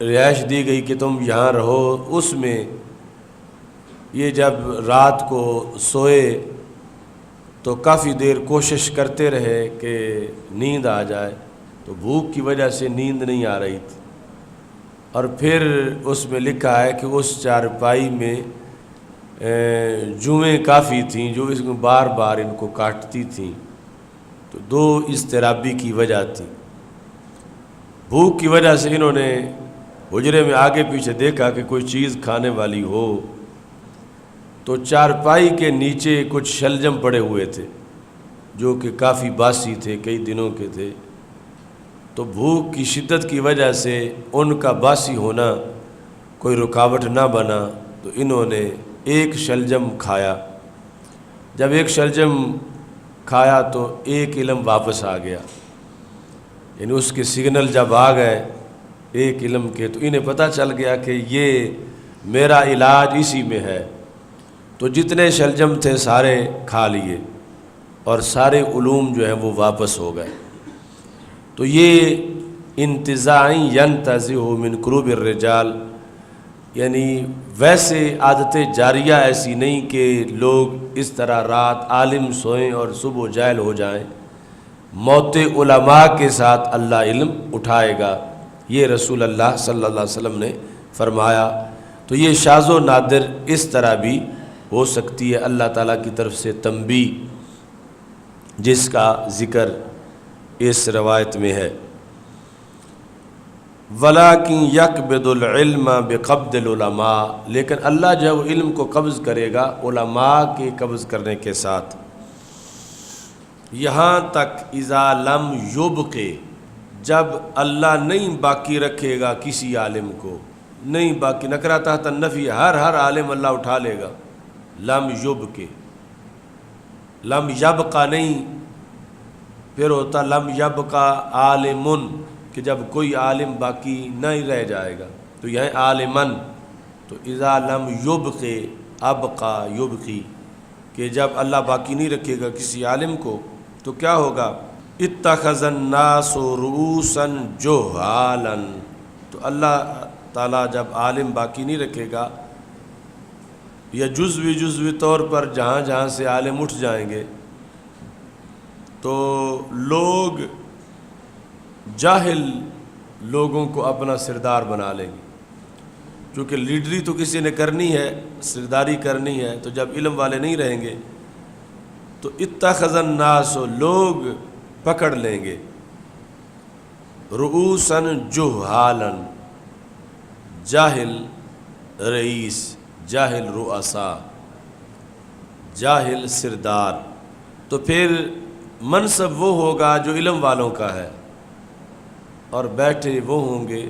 Speaker 1: رہائش دی گئی کہ تم یہاں رہو، اس میں یہ جب رات کو سوئے تو کافی دیر کوشش کرتے رہے کہ نیند آ جائے، تو بھوک کی وجہ سے نیند نہیں آ رہی تھی، اور پھر اس میں لکھا ہے کہ اس چارپائی میں جوئیں کافی تھیں جو اس میں بار بار ان کو کاٹتی تھیں، تو دو اضطرابی کی وجہ تھی۔ بھوک کی وجہ سے انہوں نے حجرے میں آگے پیچھے دیکھا کہ کوئی چیز کھانے والی ہو، تو چارپائی کے نیچے کچھ شلجم پڑے ہوئے تھے جو کہ کافی باسی تھے، کئی دنوں کے تھے، تو بھوک کی شدت کی وجہ سے ان کا باسی ہونا کوئی رکاوٹ نہ بنا، تو انہوں نے ایک شلجم کھایا۔ جب ایک شلجم کھایا تو ایک علم واپس آ گیا، یعنی اس کے سگنل جب آ گئے ایک علم کے، تو انہیں پتہ چل گیا کہ یہ میرا علاج اسی میں ہے۔ تو جتنے شلجم تھے سارے کھا لیے اور سارے علوم جو ہیں وہ واپس ہو گئے۔ تو یہ انتزاعی ینتزع من قلوب الرجال، یعنی ویسے عادت جاریہ ایسی نہیں کہ لوگ اس طرح رات عالم سوئیں اور صبح جاہل ہو جائیں، موت علماء کے ساتھ اللہ علم اٹھائے گا، یہ رسول اللہ صلی اللہ علیہ وسلم نے فرمایا۔ تو یہ شاذ و نادر اس طرح بھی ہو سکتی ہے، اللہ تعالیٰ کی طرف سے تنبیہ جس کا ذکر اس روایت میں ہے۔ وَلَٰكِن يَقْبِضُ الْعِلْمَ بِقَبْضِ الْعُلَمَاءِ، لیکن اللہ جب علم کو قبض کرے گا علماء کے قبض کرنے کے ساتھ، یہاں تک اذا لم یبق، جب اللہ نہیں باقی رکھے گا کسی عالم کو، نہیں باقی، نکرہ تحت النفی، ہر عالم اللہ اٹھا لے گا، لم یبق، لم یبقى نہیں، پھر ہوتا لم یبقى عالمن، کہ جب کوئی عالم باقی نہیں رہ جائے گا، تو یہاں عالمن، تو اذا لم یبق ابقى یبقی، کہ جب اللہ باقی نہیں رکھے گا کسی عالم کو تو کیا ہوگا، اتخذ الناس رؤوسا جہالا، تو اللہ تعالیٰ جب عالم باقی نہیں رکھے گا یا جزوی طور پر جہاں جہاں سے عالم اٹھ جائیں گے تو لوگ جاہل لوگوں کو اپنا سردار بنا لیں گے، کیونکہ لیڈری تو کسی نے کرنی ہے، سرداری کرنی ہے، تو جب علم والے نہیں رہیں گے تو اتخذ الناس، لوگ پکڑ لیں گے، رؤوسا جہالا، جاہل رئیس، جاہل رؤساء، جاہل سردار، تو پھر منصب وہ ہوگا جو علم والوں کا ہے، اور بیٹھے وہ ہوں گے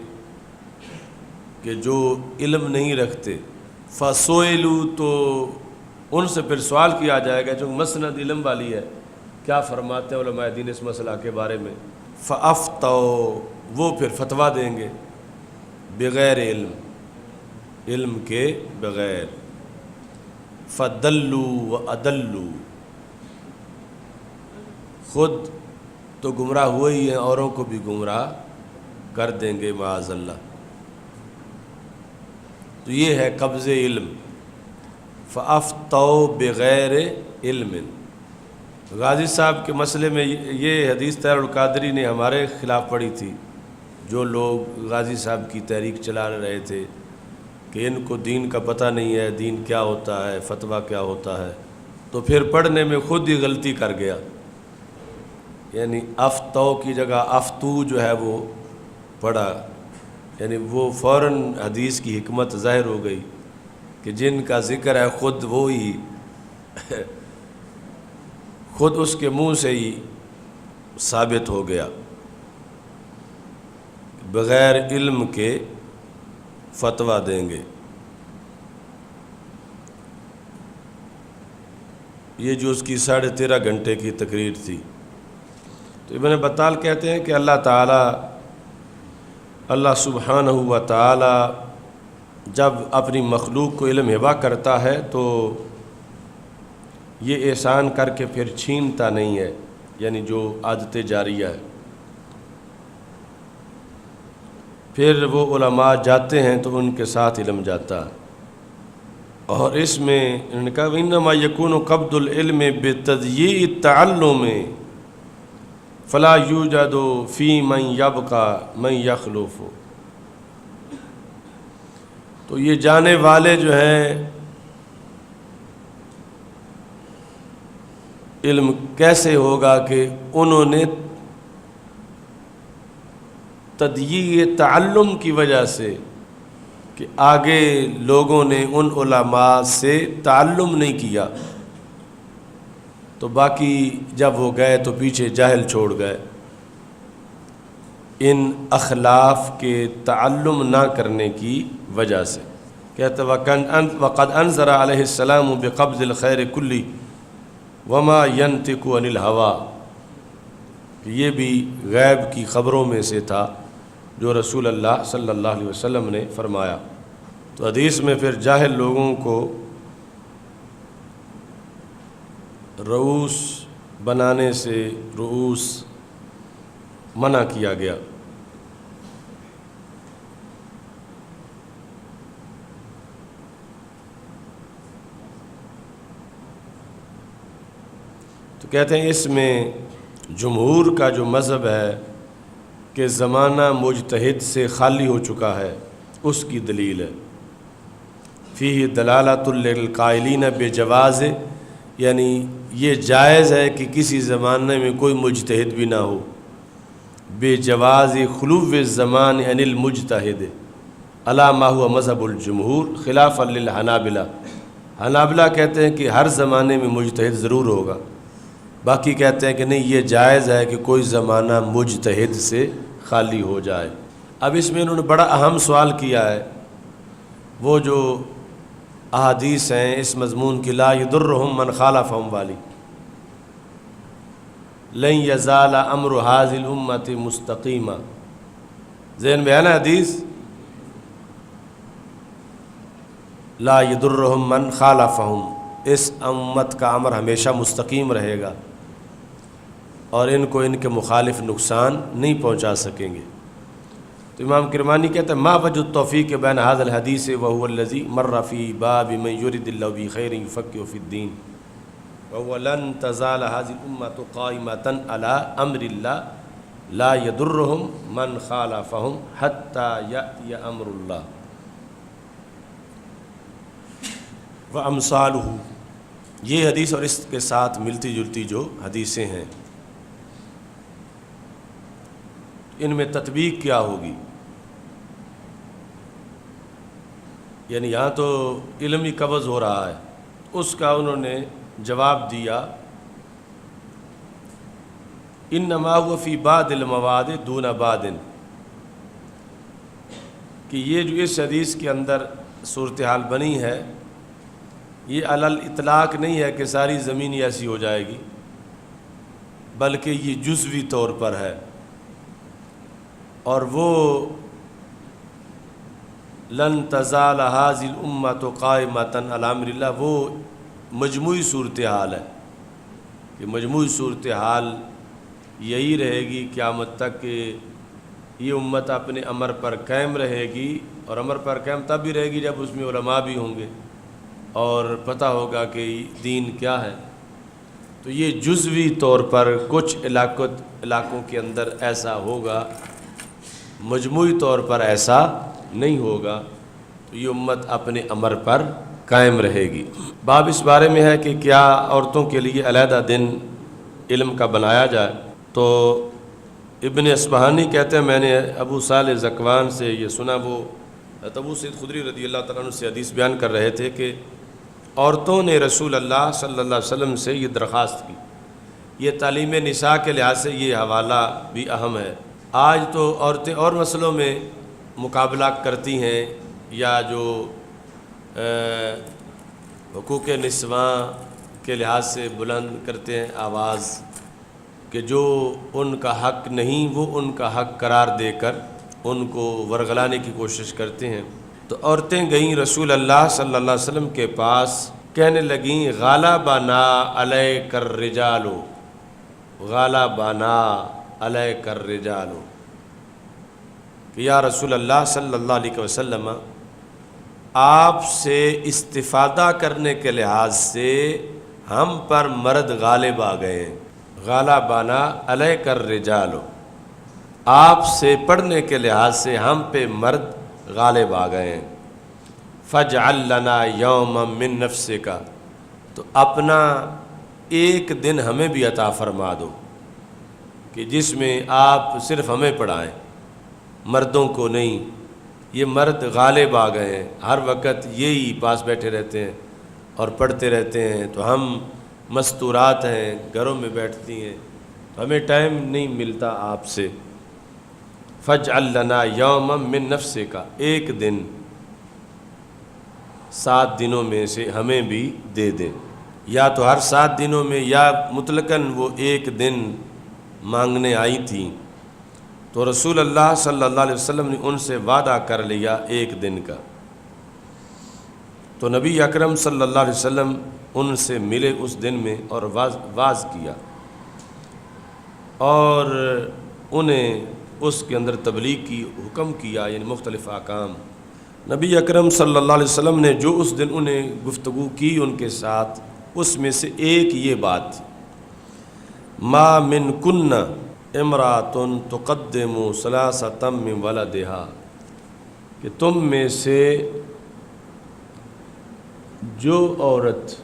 Speaker 1: کہ جو علم نہیں رکھتے۔ فَسُئِلُوا، تو ان سے پھر سوال کیا جائے گا، جو مسند علم والی ہے، کیا فرماتے ہیں علماء دین اس مسئلہ کے بارے میں؟ فَأَفْتَوْا، وہ پھر فتویٰ دیں گے بغیر علم، علم کے بغیر۔ فَضَلُّوا وَأَضَلُّوا، خود تو گمراہ ہوئے ہی ہیں، اوروں کو بھی گمراہ کر دیں گے معاذ اللہ۔ تو یہ ہے قبض علم۔ فَأَفْتَوْا بغیر علم، غازی صاحب کے مسئلے میں یہ حدیث طاہر القادری نے ہمارے خلاف پڑھی تھی، جو لوگ غازی صاحب کی تحریک چلا رہے تھے کہ ان کو دین کا پتہ نہیں ہے، دین کیا ہوتا ہے، فتویٰ کیا ہوتا ہے، تو پھر پڑھنے میں خود ہی غلطی کر گیا، یعنی افتو کی جگہ افتو جو ہے وہ پڑھا، یعنی وہ فوراً حدیث کی حکمت ظاہر ہو گئی کہ جن کا ذکر ہے خود وہی خود اس کے منہ سے ہی ثابت ہو گیا، بغیر علم کے فتویٰ دیں گے۔ یہ جو اس کی 13.5 گھنٹے کی تقریر تھی، تو ابن بطال کہتے ہیں کہ اللہ سبحانہ و تعالی جب اپنی مخلوق کو علم ہبہ کرتا ہے تو یہ احسان کر کے پھر چھینتا نہیں ہے، یعنی جو عادت جاریہ ہے۔ پھر وہ علماء جاتے ہیں تو ان کے ساتھ علم جاتا ہے، اور اس میں انہوں نے کہا وَإِنَّمَا يَكُونُ قَبْضُ الْعِلْمِ بِتَضْيِيعِ التَّعَلُّمِ فَلَا يُوجَدُ فِي مَنْ يَبْقَى مَنْ يَخْلُفُ۔ تو یہ جانے والے جو ہیں علم کیسے ہوگا کہ انہوں نے تضییع تعلم کی وجہ سے، کہ آگے لوگوں نے ان علماء سے تعلم نہیں کیا، تو باقی جب وہ گئے تو پیچھے جاہل چھوڑ گئے، ان اخلاف کے تعلم نہ کرنے کی وجہ سے۔ کہتے وقد انذر علیہ السلام بقبض الخیر کلی وما ينطق عن الهوى، کہ یہ بھی غیب کی خبروں میں سے تھا جو رسول اللہ صلی اللہ علیہ وسلم نے فرمایا۔ تو حدیث میں پھر جاہل لوگوں کو رؤوس بنانے سے رؤوس منع کیا گیا۔ تو کہتے ہیں اس میں جمہور کا جو مذہب ہے کہ زمانہ مجتہد سے خالی ہو چکا ہے، اس کی دلیل ہے۔ فیہ دلالۃ للقائلین بجواز، یعنی یہ جائز ہے کہ کسی زمانے میں کوئی مجتہد بھی نہ ہو، بجواز خلو الزمان عن المجتہد علی ما هو مذہب الجمہور خلافا للحنابلہ۔ حنابلہ کہتے ہیں کہ ہر زمانے میں مجتہد ضرور ہوگا، باقی کہتے ہیں کہ نہیں، یہ جائز ہے کہ کوئی زمانہ مجتہد سے خالی ہو جائے۔ اب اس میں انہوں نے بڑا اہم سوال کیا ہے، وہ جو احادیث ہیں اس مضمون کی لا یضرہم من خالفہم والی، لن یزال امر ھذہ الامۃ مستقیما، ذہن میں ہے نا حدیث، لا یضرہم من خالفہم، اس امت کا امر ہمیشہ مستقیم رہے گا۔ اور ان کو ان کے مخالف نقصان نہیں پہنچا سکیں گے۔ تو امام کرمانی کہتا ہے ما وجہ التوفیق بین ھذا الحدیث وهو الذی مر فی باب من یرد اللہ بہ خیر یفقہہ فی الدین وهو لن تزال هذه الامة قائمة على امر اللہ لا يضرهم من خالفهم حتى یأتی امر اللہ وامثالہ۔ یہ حدیث اور اس کے ساتھ ملتی جلتی جو حدیثیں ہیں ان میں تطبیق کیا ہوگی؟ یعنی یہاں تو علم ہی قبض ہو رہا ہے، اس کا انہوں نے جواب دیا انما هو فی بعض المواد دون بعض، کہ یہ جو اس حدیث کے اندر صورتحال بنی ہے یہ علی الاطلاق نہیں ہے کہ ساری زمین ایسی ہو جائے گی، بلکہ یہ جزوی طور پر ہے، اور وہ لن تزال ھذہ الامۃ قائمۃ علی امر اللہ وہ مجموعی صورتحال ہے کہ مجموعی صورتحال یہی رہے گی قیامت تک کہ یہ امت اپنے امر پر قائم رہے گی، اور امر پر قائم تب بھی رہے گی جب اس میں علماء بھی ہوں گے اور پتہ ہوگا کہ دین کیا ہے۔ تو یہ جزوی طور پر کچھ علاقوں کے اندر ایسا ہوگا، مجموعی طور پر ایسا نہیں ہوگا، تو یہ امت اپنے امر پر قائم رہے گی۔ باب اس بارے میں ہے کہ کیا عورتوں کے لیے علیحدہ دن علم کا بنایا جائے؟ تو ابن اصبہانی کہتے ہیں میں نے ابو صالح ذکوان سے یہ سنا، وہ ابو سعید خدری رضی اللہ تعالیٰ عنہ سے حدیث بیان کر رہے تھے کہ عورتوں نے رسول اللہ صلی اللہ علیہ وسلم سے یہ درخواست کی۔ یہ تعلیم نساء کے لحاظ سے یہ حوالہ بھی اہم ہے۔ آج تو عورتیں اور مسئلوں میں مقابلہ کرتی ہیں، یا جو حقوق نسواں کے لحاظ سے بلند کرتے ہیں آواز کہ جو ان کا حق نہیں وہ ان کا حق قرار دے کر ان کو ورغلانے کی کوشش کرتے ہیں۔ تو عورتیں گئیں رسول اللہ صلی اللہ علیہ وسلم کے پاس، کہنے لگیں غالبنا علیک الرجال، غالبنا علیک الرجال، کہ یا رسول اللہ صلی اللہ علیہ وسلم آپ سے استفادہ کرنے کے لحاظ سے ہم پر مرد غالب آ گئے ہیں۔ غالبنا علیک الرجال، آپ سے پڑھنے کے لحاظ سے ہم پہ مرد غالب آ گئے ہیں۔ فاجعل لنا یوما من نفسک، تو اپنا ایک دن ہمیں بھی عطا فرما دو کہ جس میں آپ صرف ہمیں پڑھائیں، مردوں کو نہیں۔ یہ مرد غالب آ گئے ہیں، ہر وقت یہی پاس بیٹھے رہتے ہیں اور پڑھتے رہتے ہیں، تو ہم مستورات ہیں، گھروں میں بیٹھتی ہیں، تو ہمیں ٹائم نہیں ملتا آپ سے۔ فاجعل لنا یوما من نفسک، ایک دن 7 دنوں میں سے ہمیں بھی دے دیں، یا تو ہر 7 دنوں میں یا مطلقاً وہ ایک دن مانگنے آئی تھیں، تو رسول اللہ صلی اللہ علیہ وسلم نے ان سے وعدہ کر لیا ایک دن کا۔ تو نبی اکرم صلی اللہ علیہ وسلم ان سے ملے اس دن میں اور واز کیا، اور انہیں اس کے اندر تبلیغ کی حکم کیا، یعنی مختلف احکام۔ نبی اکرم صلی اللہ علیہ وسلم نے جو اس دن انہیں گفتگو کی ان کے ساتھ، اس میں سے ایک یہ بات تھی، ما من کن امرات تقدم ثلاثة من ولدہا، کہ تم میں سے جو عورت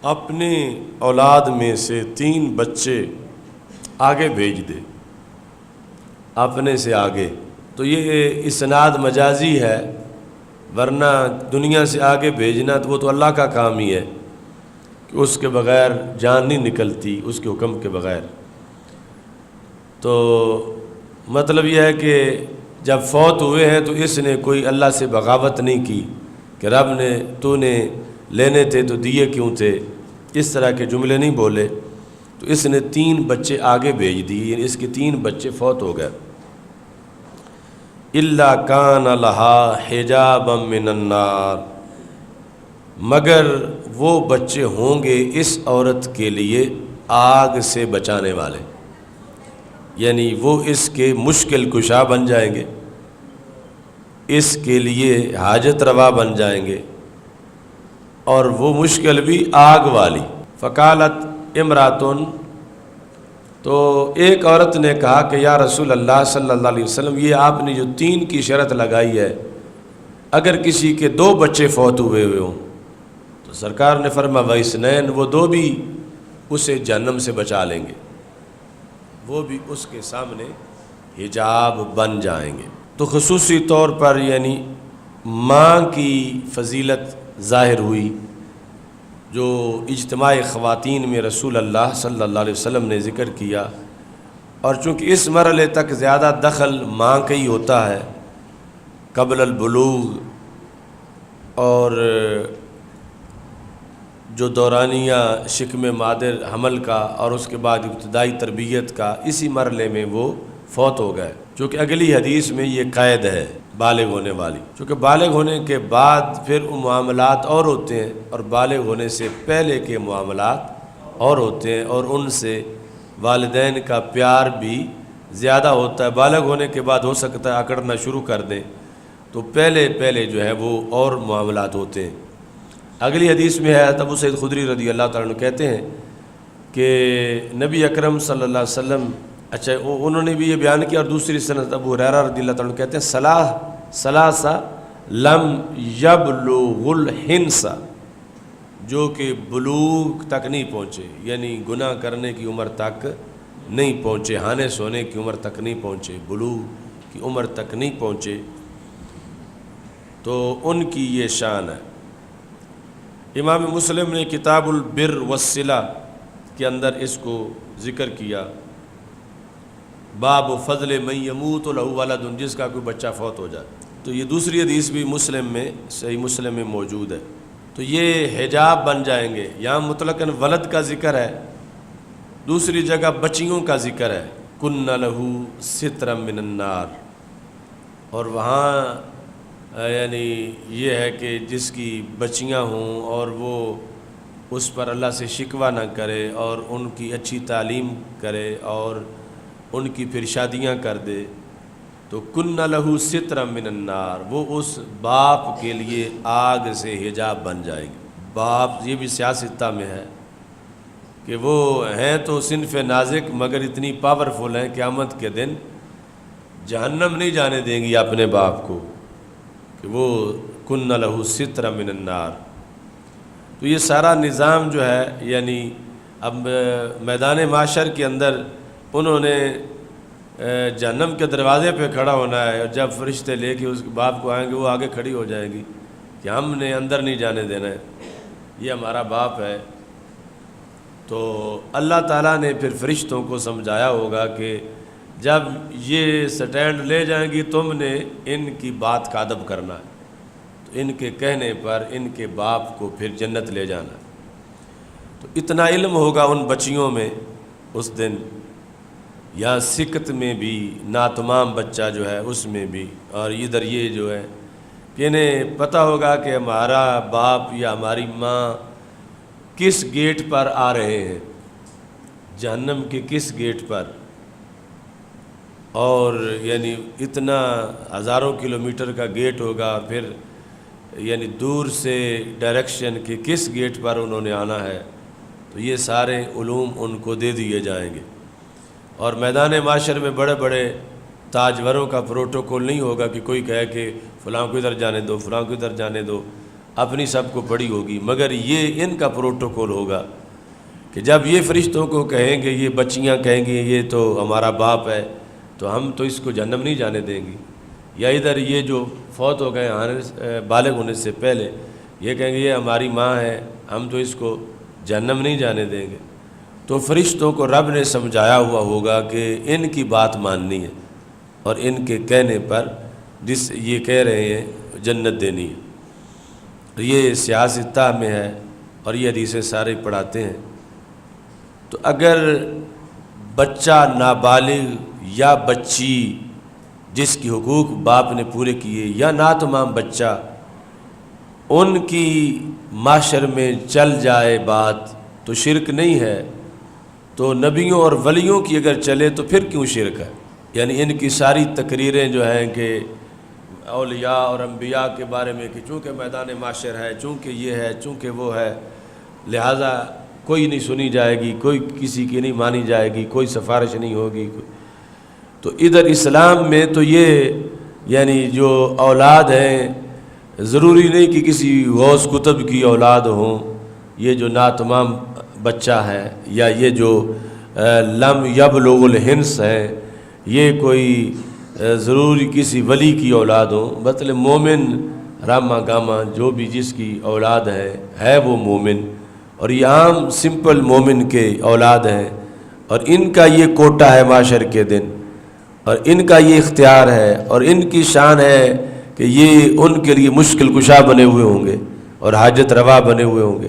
Speaker 1: اپنے اولاد میں سے 3 بچے آگے بھیج دے، اپنے سے آگے، تو یہ اسناد مجازی ہے، ورنہ دنیا سے آگے بھیجنا تو وہ تو اللہ کا کام ہی ہے کہ اس کے بغیر جان نہیں نکلتی، اس کے حکم کے بغیر۔ تو مطلب یہ ہے کہ جب فوت ہوئے ہیں تو اس نے کوئی اللہ سے بغاوت نہیں کی کہ رب نے تو نے لینے تھے تو دیے کیوں تھے، اس طرح کے جملے نہیں بولے، تو اس نے 3 بچے آگے بھیج دیے، یعنی اس کے 3 بچے فوت ہو گئے۔ الا کان لہا حجابا من النار، مگر وہ بچے ہوں گے اس عورت کے لیے آگ سے بچانے والے، یعنی وہ اس کے مشکل کشا بن جائیں گے، اس کے لیے حاجت روا بن جائیں گے، اور وہ مشکل بھی آگ والی۔ فقالت امراتن، تو ایک عورت نے کہا کہ یا رسول اللہ صلی اللہ علیہ وسلم، یہ آپ نے جو 3 کی شرط لگائی ہے، اگر کسی کے 2 بچے فوت ہوئے ہوں تو سرکار نے فرمایا وَإِثْنَيْنِ، وہ 2 بھی اسے جہنم سے بچا لیں گے، وہ بھی اس کے سامنے حجاب بن جائیں گے۔ تو خصوصی طور پر یعنی ماں کی فضیلت ظاہر ہوئی جو اجتماع خواتین میں رسول اللہ صلی اللہ علیہ وسلم نے ذکر کیا، اور چونکہ اس مرحلے تک زیادہ دخل ماں کا ہی ہوتا ہے قبل البلوغ، اور جو دورانیہ شکم مادر حمل کا اور اس کے بعد ابتدائی تربیت کا، اسی مرحلے میں وہ فوت ہو گئے، چونکہ اگلی حدیث میں یہ قید ہے بالغ ہونے والی، چونکہ بالغ ہونے کے بعد پھر معاملات اور ہوتے ہیں، اور بالغ ہونے سے پہلے کے معاملات اور ہوتے ہیں، اور ان سے والدین کا پیار بھی زیادہ ہوتا ہے۔ بالغ ہونے کے بعد ہو سکتا ہے اکڑنا شروع کر دیں، تو پہلے جو ہے وہ اور معاملات ہوتے ہیں۔ اگلی حدیث میں ہے ابو سعید خدری رضی اللہ تعالیٰ عنہ کہتے ہیں کہ نبی اکرم صلی اللہ علیہ وسلم، اچھا انہوں نے بھی یہ بیان کیا، اور دوسری سند ابو ہریرہ رضی اللہ تعالیٰ عنہ کہتے ہیں ثلاثہ لم یبلغ الحنس، جو کہ بلوغ تک نہیں پہنچے، یعنی گناہ کرنے کی عمر تک نہیں پہنچے، ہانس ہونے کی عمر تک نہیں پہنچے، بلوغ کی عمر تک نہیں پہنچے، تو ان کی یہ شان ہے۔ امام مسلم نے کتاب البر والصلہ کے اندر اس کو ذکر کیا، باب فضل من یموت لہ ولد، جس کا کوئی بچہ فوت ہو جائے، تو یہ دوسری حدیث بھی مسلم میں، صحیح مسلم میں موجود ہے۔ تو یہ حجاب بن جائیں گے، یہاں مطلقاً ولد کا ذکر ہے، دوسری جگہ بچیوں کا ذکر ہے، کن لہ سترا من النار، اور وہاں یعنی یہ ہے کہ جس کی بچیاں ہوں اور وہ اس پر اللہ سے شکوہ نہ کرے اور ان کی اچھی تعلیم کرے اور ان کی پھر شادیاں کر دے، تو کن لہ سترا من النار، وہ اس باپ کے لیے آگ سے حجاب بن جائے گی۔ باپ یہ بھی سیاستہ میں ہے کہ وہ ہیں تو صنف نازک، مگر اتنی پاورفل ہیں قیامت کے دن جہنم نہیں جانے دیں گی اپنے باپ کو، کہ وہ کن لہ سترا من النار۔ تو یہ سارا نظام جو ہے، یعنی اب میدان معاشر کے اندر انہوں نے جہنم کے دروازے پہ کھڑا ہونا ہے، اور جب فرشتے لے کے اس باپ کو آئیں گے، وہ آگے کھڑی ہو جائیں گی کہ ہم نے اندر نہیں جانے دینا ہے، یہ ہمارا باپ ہے۔ تو اللہ تعالیٰ نے پھر فرشتوں کو سمجھایا ہوگا کہ جب یہ سٹینڈ لے جائیں گی تم نے ان کی بات کا ادب کرنا ہے، تو ان کے کہنے پر ان کے باپ کو پھر جنت لے جانا ہے۔ تو اتنا علم ہوگا ان بچیوں میں اس دن، یا سکت میں بھی ناتمام بچہ جو ہے اس میں بھی، اور ادھر یہ جو ہے کہ انہیں پتہ ہوگا کہ ہمارا باپ یا ہماری ماں کس گیٹ پر آ رہے ہیں، جہنم کے کس گیٹ پر، اور یعنی اتنا ہزاروں کلومیٹر کا گیٹ ہوگا، پھر یعنی دور سے ڈائریکشن کے کس گیٹ پر انہوں نے آنا ہے، تو یہ سارے علوم ان کو دے دیے جائیں گے۔ اور میدان معاشر میں بڑے بڑے تاجوروں کا پروٹوکول نہیں ہوگا کہ کوئی کہے کہ فلاں کو ادھر جانے دو، فلاں کو ادھر جانے دو، اپنی سب کو پڑی ہوگی، مگر یہ ان کا پروٹوکول ہوگا کہ جب یہ فرشتوں کو کہیں گے، یہ بچیاں کہیں گی یہ تو ہمارا باپ ہے، تو ہم تو اس کو جہنم نہیں جانے دیں گی، یا ادھر یہ جو فوت ہو گئے بالغ ہونے سے پہلے، یہ کہیں گے یہ ہماری ماں ہے، ہم تو اس کو جہنم نہیں جانے دیں گے۔ تو فرشتوں کو رب نے سمجھایا ہوا ہوگا کہ ان کی بات ماننی ہے، اور ان کے کہنے پر جس یہ کہہ رہے ہیں جنت دینی ہے۔ یہ سیاستہ میں ہے، اور یہ حدیثیں سارے پڑھاتے ہیں۔ تو اگر بچہ نابالغ یا بچی جس کی حقوق باپ نے پورے کیے، یا ناتمام بچہ ان کی معاشر میں چل جائے بات تو شرک نہیں ہے، تو نبیوں اور ولیوں کی اگر چلے تو پھر کیوں شرک ہے؟ یعنی ان کی ساری تقریریں جو ہیں کہ اولیاء اور انبیاء کے بارے میں کہ چونکہ میدان معاشر ہے، چونکہ یہ ہے، چونکہ وہ ہے، لہٰذا کوئی نہیں سنی جائے گی، کوئی کسی کی نہیں مانی جائے گی، کوئی سفارش نہیں ہوگی. تو ادھر اسلام میں تو یہ یعنی جو اولاد ہیں ضروری نہیں کہ کسی غوث قطب کی اولاد ہوں، یہ جو ناتمام بچہ ہے یا یہ جو لم یبلغ الحنس ہے یہ کوئی ضروری کسی ولی کی اولاد ہوں. مطلب مومن راما گاما جو بھی جس کی اولاد ہے وہ مومن، اور یہ عام سمپل مومن کے اولاد ہیں، اور ان کا یہ کوٹا ہے معاشر کے دن، اور ان کا یہ اختیار ہے، اور ان کی شان ہے کہ یہ ان کے لیے مشکل کشا بنے ہوئے ہوں گے اور حاجت روا بنے ہوئے ہوں گے.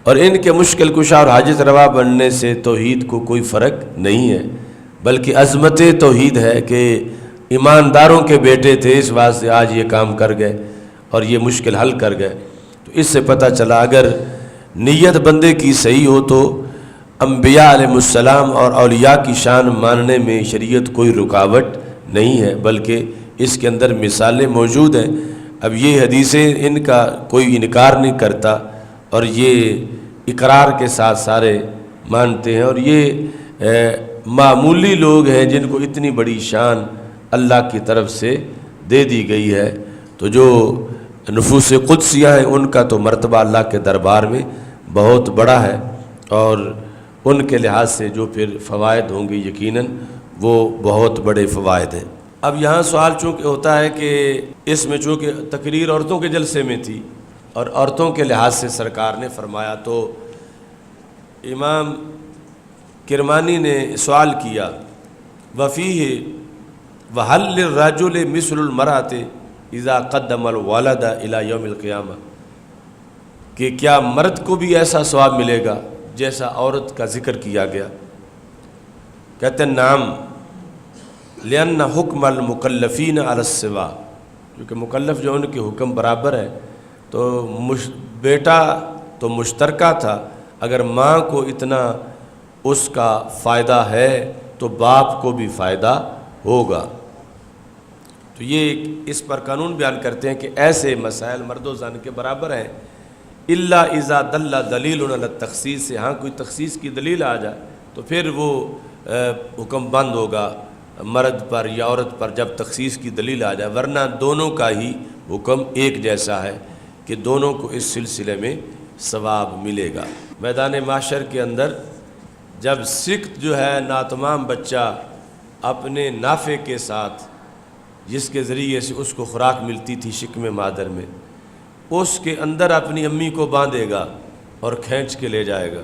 Speaker 1: اور ان کے مشکل کشا اور حاجت روا بننے سے توحید کو کوئی فرق نہیں ہے، بلکہ عظمت توحید ہے کہ ایمانداروں کے بیٹے تھے، اس واسطے آج یہ کام کر گئے اور یہ مشکل حل کر گئے. تو اس سے پتہ چلا اگر نیت بندے کی صحیح ہو تو انبیاء علیہ السلام اور اولیاء کی شان ماننے میں شریعت کوئی رکاوٹ نہیں ہے، بلکہ اس کے اندر مثالیں موجود ہیں. اب یہ حدیثیں ان کا کوئی انکار نہیں کرتا اور یہ اقرار کے ساتھ سارے مانتے ہیں، اور یہ معمولی لوگ ہیں جن کو اتنی بڑی شان اللہ کی طرف سے دے دی گئی ہے. تو جو نفوس قدسیہ ہیں ان کا تو مرتبہ اللہ کے دربار میں بہت بڑا ہے، اور ان کے لحاظ سے جو پھر فوائد ہوں گے یقیناً وہ بہت بڑے فوائد ہیں. اب یہاں سوال چونکہ ہوتا ہے کہ اس میں چونکہ تقریر عورتوں کے جلسے میں تھی اور عورتوں کے لحاظ سے سرکار نے فرمایا، تو امام کرمانی نے سوال کیا وفیہ وَهَلْ لِلرَّجُلِ مِثْلُ الْمَرْأَةِ اِذَا قَدَّمَ الْوَلَدَ إِلَى يَوْمِ الْقِيَامَةِ کہ کیا مرد کو بھی ایسا ثواب ملے گا جیسا عورت کا ذکر کیا گیا؟ کہتے ہیں نعم، لِأَنَّ حُكْمَ الْمُكَلَّفِينَ عَلَى السِّوَا، کیونکہ مکلف جو ان کے حکم برابر ہے، تو بیٹا تو مشترکہ تھا، اگر ماں کو اتنا اس کا فائدہ ہے تو باپ کو بھی فائدہ ہوگا. تو یہ اس پر قانون بیان کرتے ہیں کہ ایسے مسائل مرد و زن کے برابر ہیں، الا اذا دل دلیل علی التخصیص سے، ہاں کوئی تخصیص کی دلیل آ جائے تو پھر وہ حکم بند ہوگا مرد پر یا عورت پر جب تخصیص کی دلیل آ جائے، ورنہ دونوں کا ہی حکم ایک جیسا ہے کہ دونوں کو اس سلسلے میں ثواب ملے گا. میدان معاشر کے اندر جب سکت جو ہے ناتمام بچہ اپنے نافع کے ساتھ جس کے ذریعے سے اس کو خوراک ملتی تھی شکم مادر میں، اس کے اندر اپنی امی کو باندھے گا اور کھینچ کے لے جائے گا،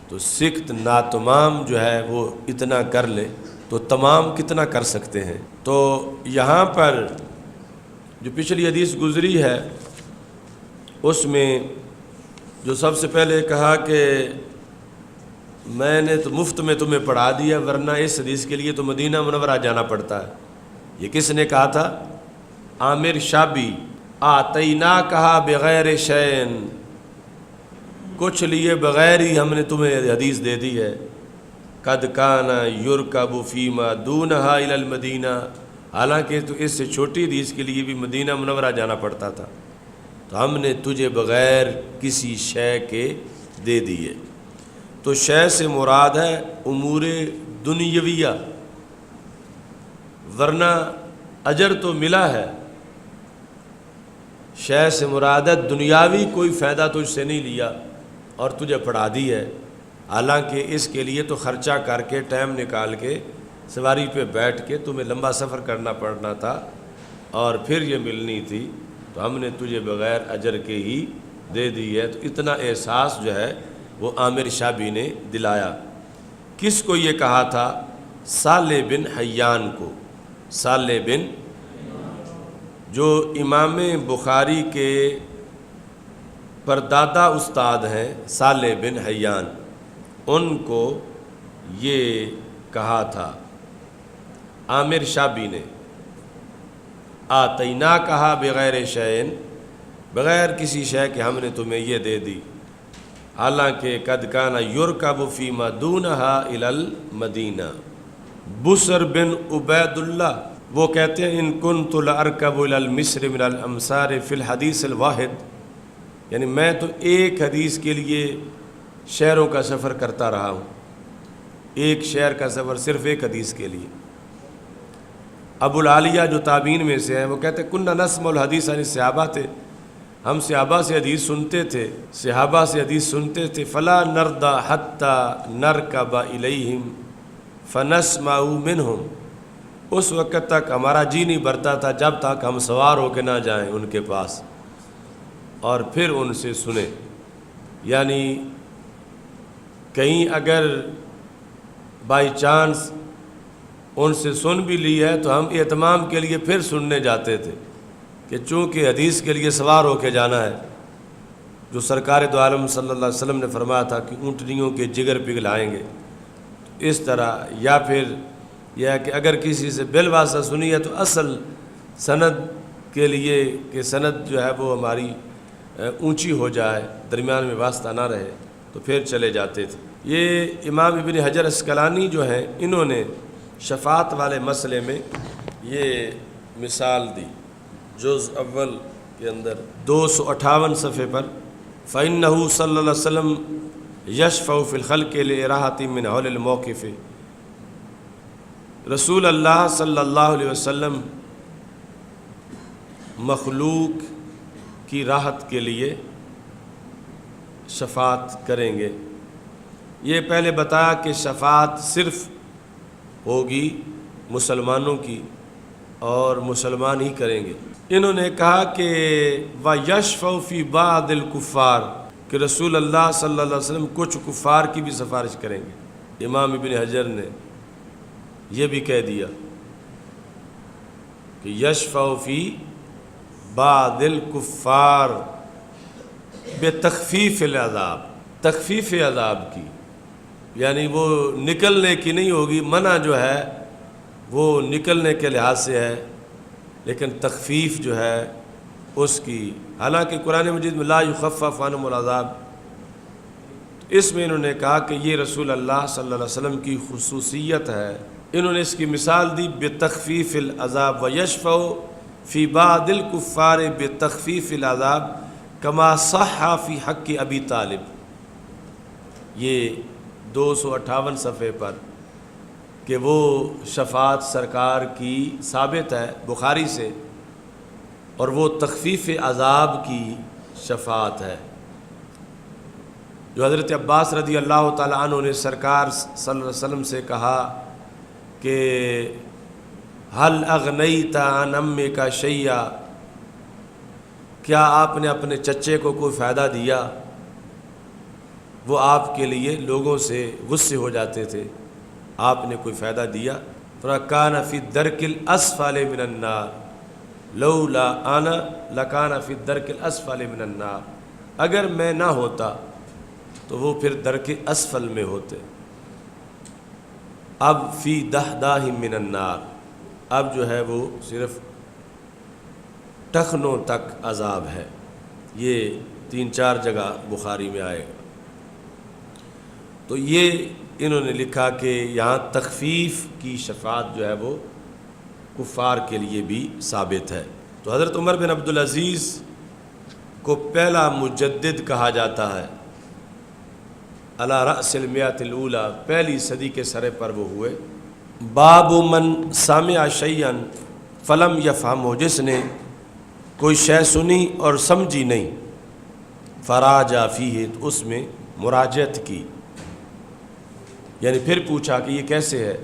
Speaker 1: تو سکت ناتمام جو ہے وہ اتنا کر لے تو تمام کتنا کر سکتے ہیں. تو یہاں پر جو پچھلی حدیث گزری ہے اس میں جو سب سے پہلے کہا کہ میں نے تو مفت میں تمہیں پڑھا دیا، ورنہ اس حدیث کے لیے تو مدینہ منورہ جانا پڑتا ہے. یہ کس نے کہا تھا؟ عامر شابی. آتینا کہا بغیر شین، کچھ لیے بغیر ہی ہم نے تمہیں حدیث دے دی ہے. قد کان یرکب فیما دونہا الی المدینہ، حالانکہ تو اس سے چھوٹی حدیث کے لیے بھی مدینہ منورہ جانا پڑتا تھا، تو ہم نے تجھے بغیر کسی شے کے دے دیے. تو شے سے مراد ہے امور دنیویہ، ورنہ اجر تو ملا ہے. شے سے مراد ہے دنیاوی کوئی فائدہ تجھ سے نہیں لیا اور تجھے پڑھا دی ہے، حالانکہ اس کے لیے تو خرچہ کر کے ٹائم نکال کے سواری پہ بیٹھ کے تمہیں لمبا سفر کرنا پڑنا تھا اور پھر یہ ملنی تھی، تو ہم نے تجھے بغیر اجر کے ہی دے دی ہے. تو اتنا احساس جو ہے وہ عامر شابی نے دلایا. کس کو یہ کہا تھا؟ صالح بن حیان کو. صالح بن جو امام بخاری کے پردادا استاد ہیں، صالح بن حیان، ان کو یہ کہا تھا عامر شابی نے. آتینا کہا بغیر شین بغیر کسی شے کے ہم نے تمہیں یہ دے دی، حالانکہ قد کان یرکب فیما دونہا الی المدینہ۔ بسر بن عبید اللہ وہ کہتے ہیں ان کنت لارکب الی المصر من الامصار فی الحدیث الواحد، یعنی میں تو ایک حدیث کے لیے شہروں کا سفر کرتا رہا ہوں، ایک شہر کا سفر صرف ایک حدیث کے لیے۔ ابو العالیہ جو تابعین میں سے ہیں وہ کہتے ہیں کننا نسمع الحدیث عن الصحابہ تھے، ہم صحابہ سے حدیث سنتے تھے، صحابہ سے حدیث سنتے تھے، فلا نرضى حتى نركب الیہم فنسمع منہم، اس وقت تک ہمارا جی نہیں بھرتا تھا جب تک ہم سوار ہو کے نہ جائیں ان کے پاس اور پھر ان سے سنیں۔ یعنی کہیں اگر بائی چانس ان سے سن بھی لی ہے تو ہم اہتمام کے لیے پھر سننے جاتے تھے، کہ چونکہ حدیث کے لیے سوار ہو کے جانا ہے، جو سرکار دو عالم صلی اللہ علیہ وسلم نے فرمایا تھا کہ اونٹنیوں کے جگر پگھلائیں گے، اس طرح۔ یا پھر یہ ہے کہ اگر کسی سے بالواسطہ سنی ہے تو اصل سند کے لیے کہ سند جو ہے وہ ہماری اونچی ہو جائے، درمیان میں واسطہ نہ رہے، تو پھر چلے جاتے تھے۔ یہ امام ابن حجر عسقلانی جو ہیں انہوں نے شفاعت والے مسئلے میں یہ مثال دی، جز اول کے اندر 258 صفحے پر، فَإِنَّهُ صلی اللہ علیہ وسلم یشفع فی الخلق لإراحۃ من حول الموقف، رسول اللہ صلی اللہ علیہ وسلم مخلوق کی راحت کے لیے شفاعت کریں گے۔ یہ پہلے بتایا کہ شفاعت صرف ہوگی مسلمانوں کی اور مسلمان ہی کریں گے۔ انہوں نے کہا کہ وَيَشْفَعُ فِي بَعْضِ الْكُفَّارِ، کہ رسول اللہ صلی اللہ علیہ وسلم کچھ کفار کی بھی سفارش کریں گے۔ امام ابن حجر نے یہ بھی کہہ دیا کہ یشفع فی بعض الکفار بتخفیف العذاب، تخفیف عذاب کی، یعنی وہ نکلنے کی نہیں ہوگی، منع جو ہے وہ نکلنے کے لحاظ سے ہے، لیکن تخفیف جو ہے اس کی، حالانکہ قرآن مجید میں لا یخفف عنہم العذاب، اس میں انہوں نے کہا کہ یہ رسول اللہ صلی اللہ علیہ وسلم کی خصوصیت ہے۔ انہوں نے اس کی مثال دی بتخفیف العذاب، ویشفع فی بعض الکفار بتخفیف العذاب کما صح فی حق ابی طالب، یہ 258 صفحے پر، کہ وہ شفاعت سرکار کی ثابت ہے بخاری سے، اور وہ تخفیف عذاب کی شفاعت ہے، جو حضرت عباس رضی اللہ تعالیٰ عنہ نے سرکار صلی اللہ علیہ وسلم سے کہا کہ حل اغنیت عن امک شیئا، کیا آپ نے اپنے چچے کو کوئی فائدہ دیا؟ وہ آپ کے لیے لوگوں سے غصے ہو جاتے تھے، آپ نے کوئی فائدہ دیا؟ فَكَانَ فِي الدَّرْكِ الْأَسْفَلِ مِنَ النَّارِ لَوْلَا أَنَا لَكَانَ فِي الدَّرْكِ الْأَسْفَلِ مِنَ النَّارِ، اگر میں نہ ہوتا تو وہ پھر درک اسفل میں ہوتے۔ اب فی دہداہ من النار، اب جو ہے وہ صرف ٹخنوں تک عذاب ہے۔ یہ 3-4 جگہ بخاری میں آئے گا۔ تو یہ انہوں نے لکھا کہ یہاں تخفیف کی شفاعت جو ہے وہ کفار کے لیے بھی ثابت ہے۔ تو حضرت عمر بن عبدالعزیز کو پہلا مجدد کہا جاتا ہے، علی رأس المئۃ الاولی، پہلی صدی کے سرے پر وہ ہوئے۔ باب من سمع شیئا فلم یفہمہ، جس نے کوئی شے سنی اور سمجھی نہیں، فراجع فیہ، تو اس میں مراجعت کی، یعنی پھر پوچھا کہ یہ کیسے ہے،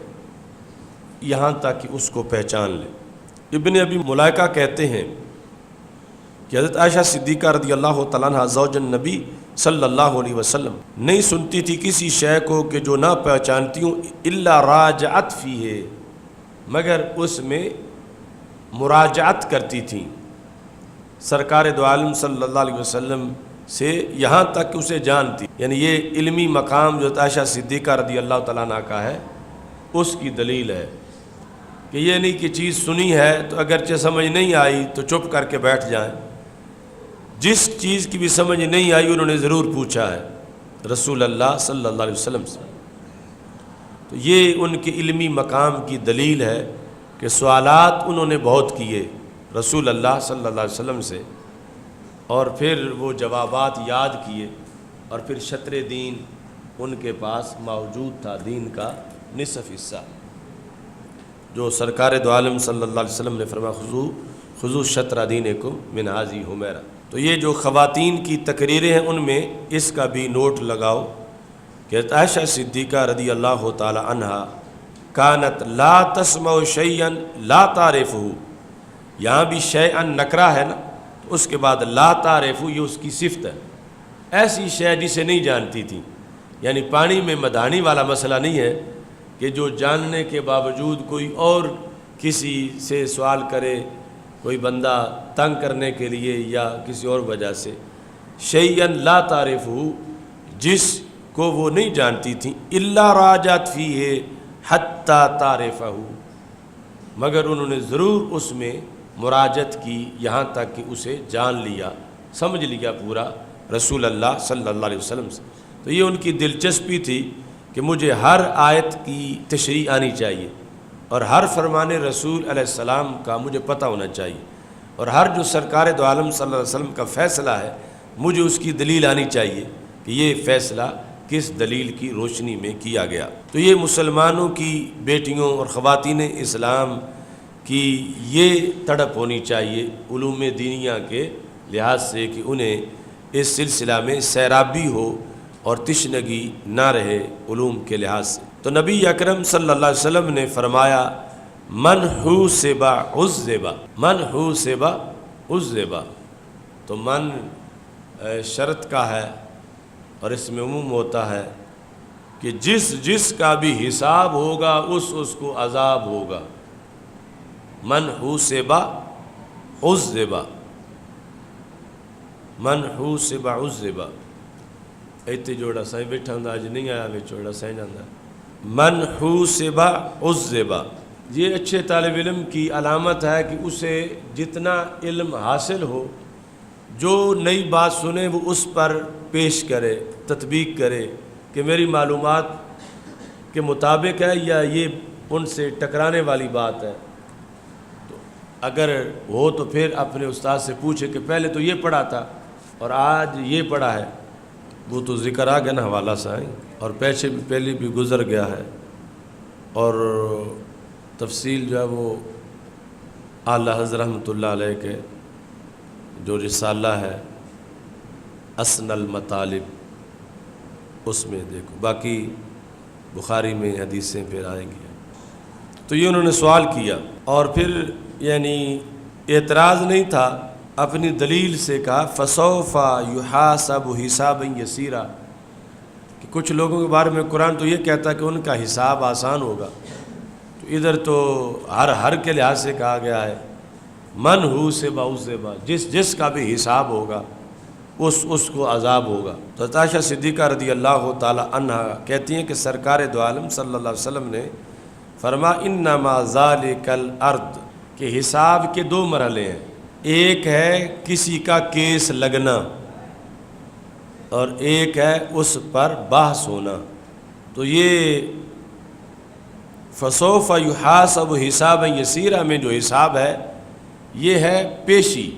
Speaker 1: یہاں تک کہ اس کو پہچان لے۔ ابن ابی ملائکہ کہتے ہیں کہ حضرت عائشہ صدیقہ رضی اللہ تعالیٰ عنہ زوج النبی صلی اللہ علیہ وسلم نہیں سنتی تھی کسی شے کو کہ جو نہ پہچانتی ہوں، الا راجعت فیہ، مگر اس میں مراجعت کرتی تھیں سرکار دو عالم صلی اللہ علیہ وسلم سے، یہاں تک کہ اسے جانتی۔ یعنی یہ علمی مقام جو عائشہ صدیقہ رضی اللہ تعالیٰ عنہ کا ہے، اس کی دلیل ہے کہ یہ نہیں کہ چیز سنی ہے تو اگرچہ سمجھ نہیں آئی تو چپ کر کے بیٹھ جائیں، جس چیز کی بھی سمجھ نہیں آئی انہوں نے ضرور پوچھا ہے رسول اللہ صلی اللہ علیہ وسلم سے۔ تو یہ ان کے علمی مقام کی دلیل ہے کہ سوالات انہوں نے بہت کیے رسول اللہ صلی اللہ علیہ وسلم سے، اور پھر وہ جوابات یاد کیے، اور پھر شطر دین ان کے پاس موجود تھا، دین کا نصف حصہ جو سرکار دو عالم صلی اللہ علیہ وسلم نے فرمایا خذو شطر دینکم من ھذہ حمیرہ۔ تو یہ جو خواتین کی تقریریں ہیں ان میں اس کا بھی نوٹ لگاؤ کہ عائشہ صدیقہ رضی اللہ تعالی عنہا کانت لا تسمع شیئا لا تعرفہ، یہاں بھی شیئا نکرہ ہے نا، اس کے بعد لا تعرفہ یہ اس کی صفت ہے، ایسی شے جسے نہیں جانتی تھی، یعنی پانی میں مدھانی والا مسئلہ نہیں ہے کہ جو جاننے کے باوجود کوئی اور کسی سے سوال کرے، کوئی بندہ تنگ کرنے کے لیے یا کسی اور وجہ سے، شیئا لا تعرفہ جس کو وہ نہیں جانتی تھیں، الا راجت فیہ حتی تعرفہ، مگر انہوں نے ضرور اس میں مراجعت کی یہاں تک کہ اسے جان لیا، سمجھ لیا پورا رسول اللہ صلی اللہ علیہ وسلم سے۔ تو یہ ان کی دلچسپی تھی کہ مجھے ہر آیت کی تشریح آنی چاہیے، اور ہر فرمان رسول علیہ السلام کا مجھے پتہ ہونا چاہیے، اور ہر جو سرکار دو عالم صلی اللہ علیہ وسلم کا فیصلہ ہے مجھے اس کی دلیل آنی چاہیے کہ یہ فیصلہ کس دلیل کی روشنی میں کیا گیا۔ تو یہ مسلمانوں کی بیٹیوں اور خواتین اسلام کی یہ تڑپ ہونی چاہیے علوم دینیہ کے لحاظ سے کہ انہیں اس سلسلہ میں سیرابی ہو اور تشنگی نہ رہے علوم کے لحاظ سے۔ تو نبی اکرم صلی اللہ علیہ وسلم نے فرمایا من حوسب عذب، من حوسب عذب، تو من شرط کا ہے اور اس میں عموم ہوتا ہے کہ جس کا بھی حساب ہوگا اس کو عذاب ہوگا۔ من حوسب عذب، من حوسب عذب، ایتے جوڑا سائیں بیٹھا ہوں آج نہیں آیا میں جوڑا سائیں جاندہ من حوسب عذب۔ یہ اچھے طالب علم کی علامت ہے کہ اسے جتنا علم حاصل ہو، جو نئی بات سنے وہ اس پر پیش کرے، تطبیق کرے کہ میری معلومات کے مطابق ہے یا یہ ان سے ٹکرانے والی بات ہے۔ تو اگر ہو تو پھر اپنے استاد سے پوچھے کہ پہلے تو یہ پڑھا تھا اور آج یہ پڑھا ہے، وہ تو ذکر آ گیا نا حوالہ سائیں، اور پہلے بھی گزر گیا ہے، اور تفصیل جو ہے وہ اعلیٰ حضرت رحمۃ اللہ علیہ کے جو رسالہ ہے اسن المطالب اس میں دیکھو، باقی بخاری میں حدیثیں پھر آئیں گی۔ تو یہ انہوں نے سوال کیا اور پھر یعنی اعتراض نہیں تھا، اپنی دلیل سے کہا فسوف یحاسب حسابا یسیرا، کہ کچھ لوگوں کے بارے میں قرآن تو یہ کہتا ہے کہ ان کا حساب آسان ہوگا، تو ادھر تو ہر کے لحاظ سے کہا گیا ہے من حوسب عذب، جس کا بھی حساب ہوگا اس کو عذاب ہوگا۔ تو عائشہ صدیقہ رضی اللہ تعالی عنہا کہتی ہیں کہ سرکار دو عالم صلی اللہ علیہ وسلم نے فرمایا انما ذالک الارض، کہ حساب کے دو مرحلے ہیں، ایک ہے کسی کا کیس لگنا اور ایک ہے اس پر بحث ہونا۔ تو یہ فسوف یحاسب حسابا یسیرا میں جو حساب ہے یہ ہے پیشی،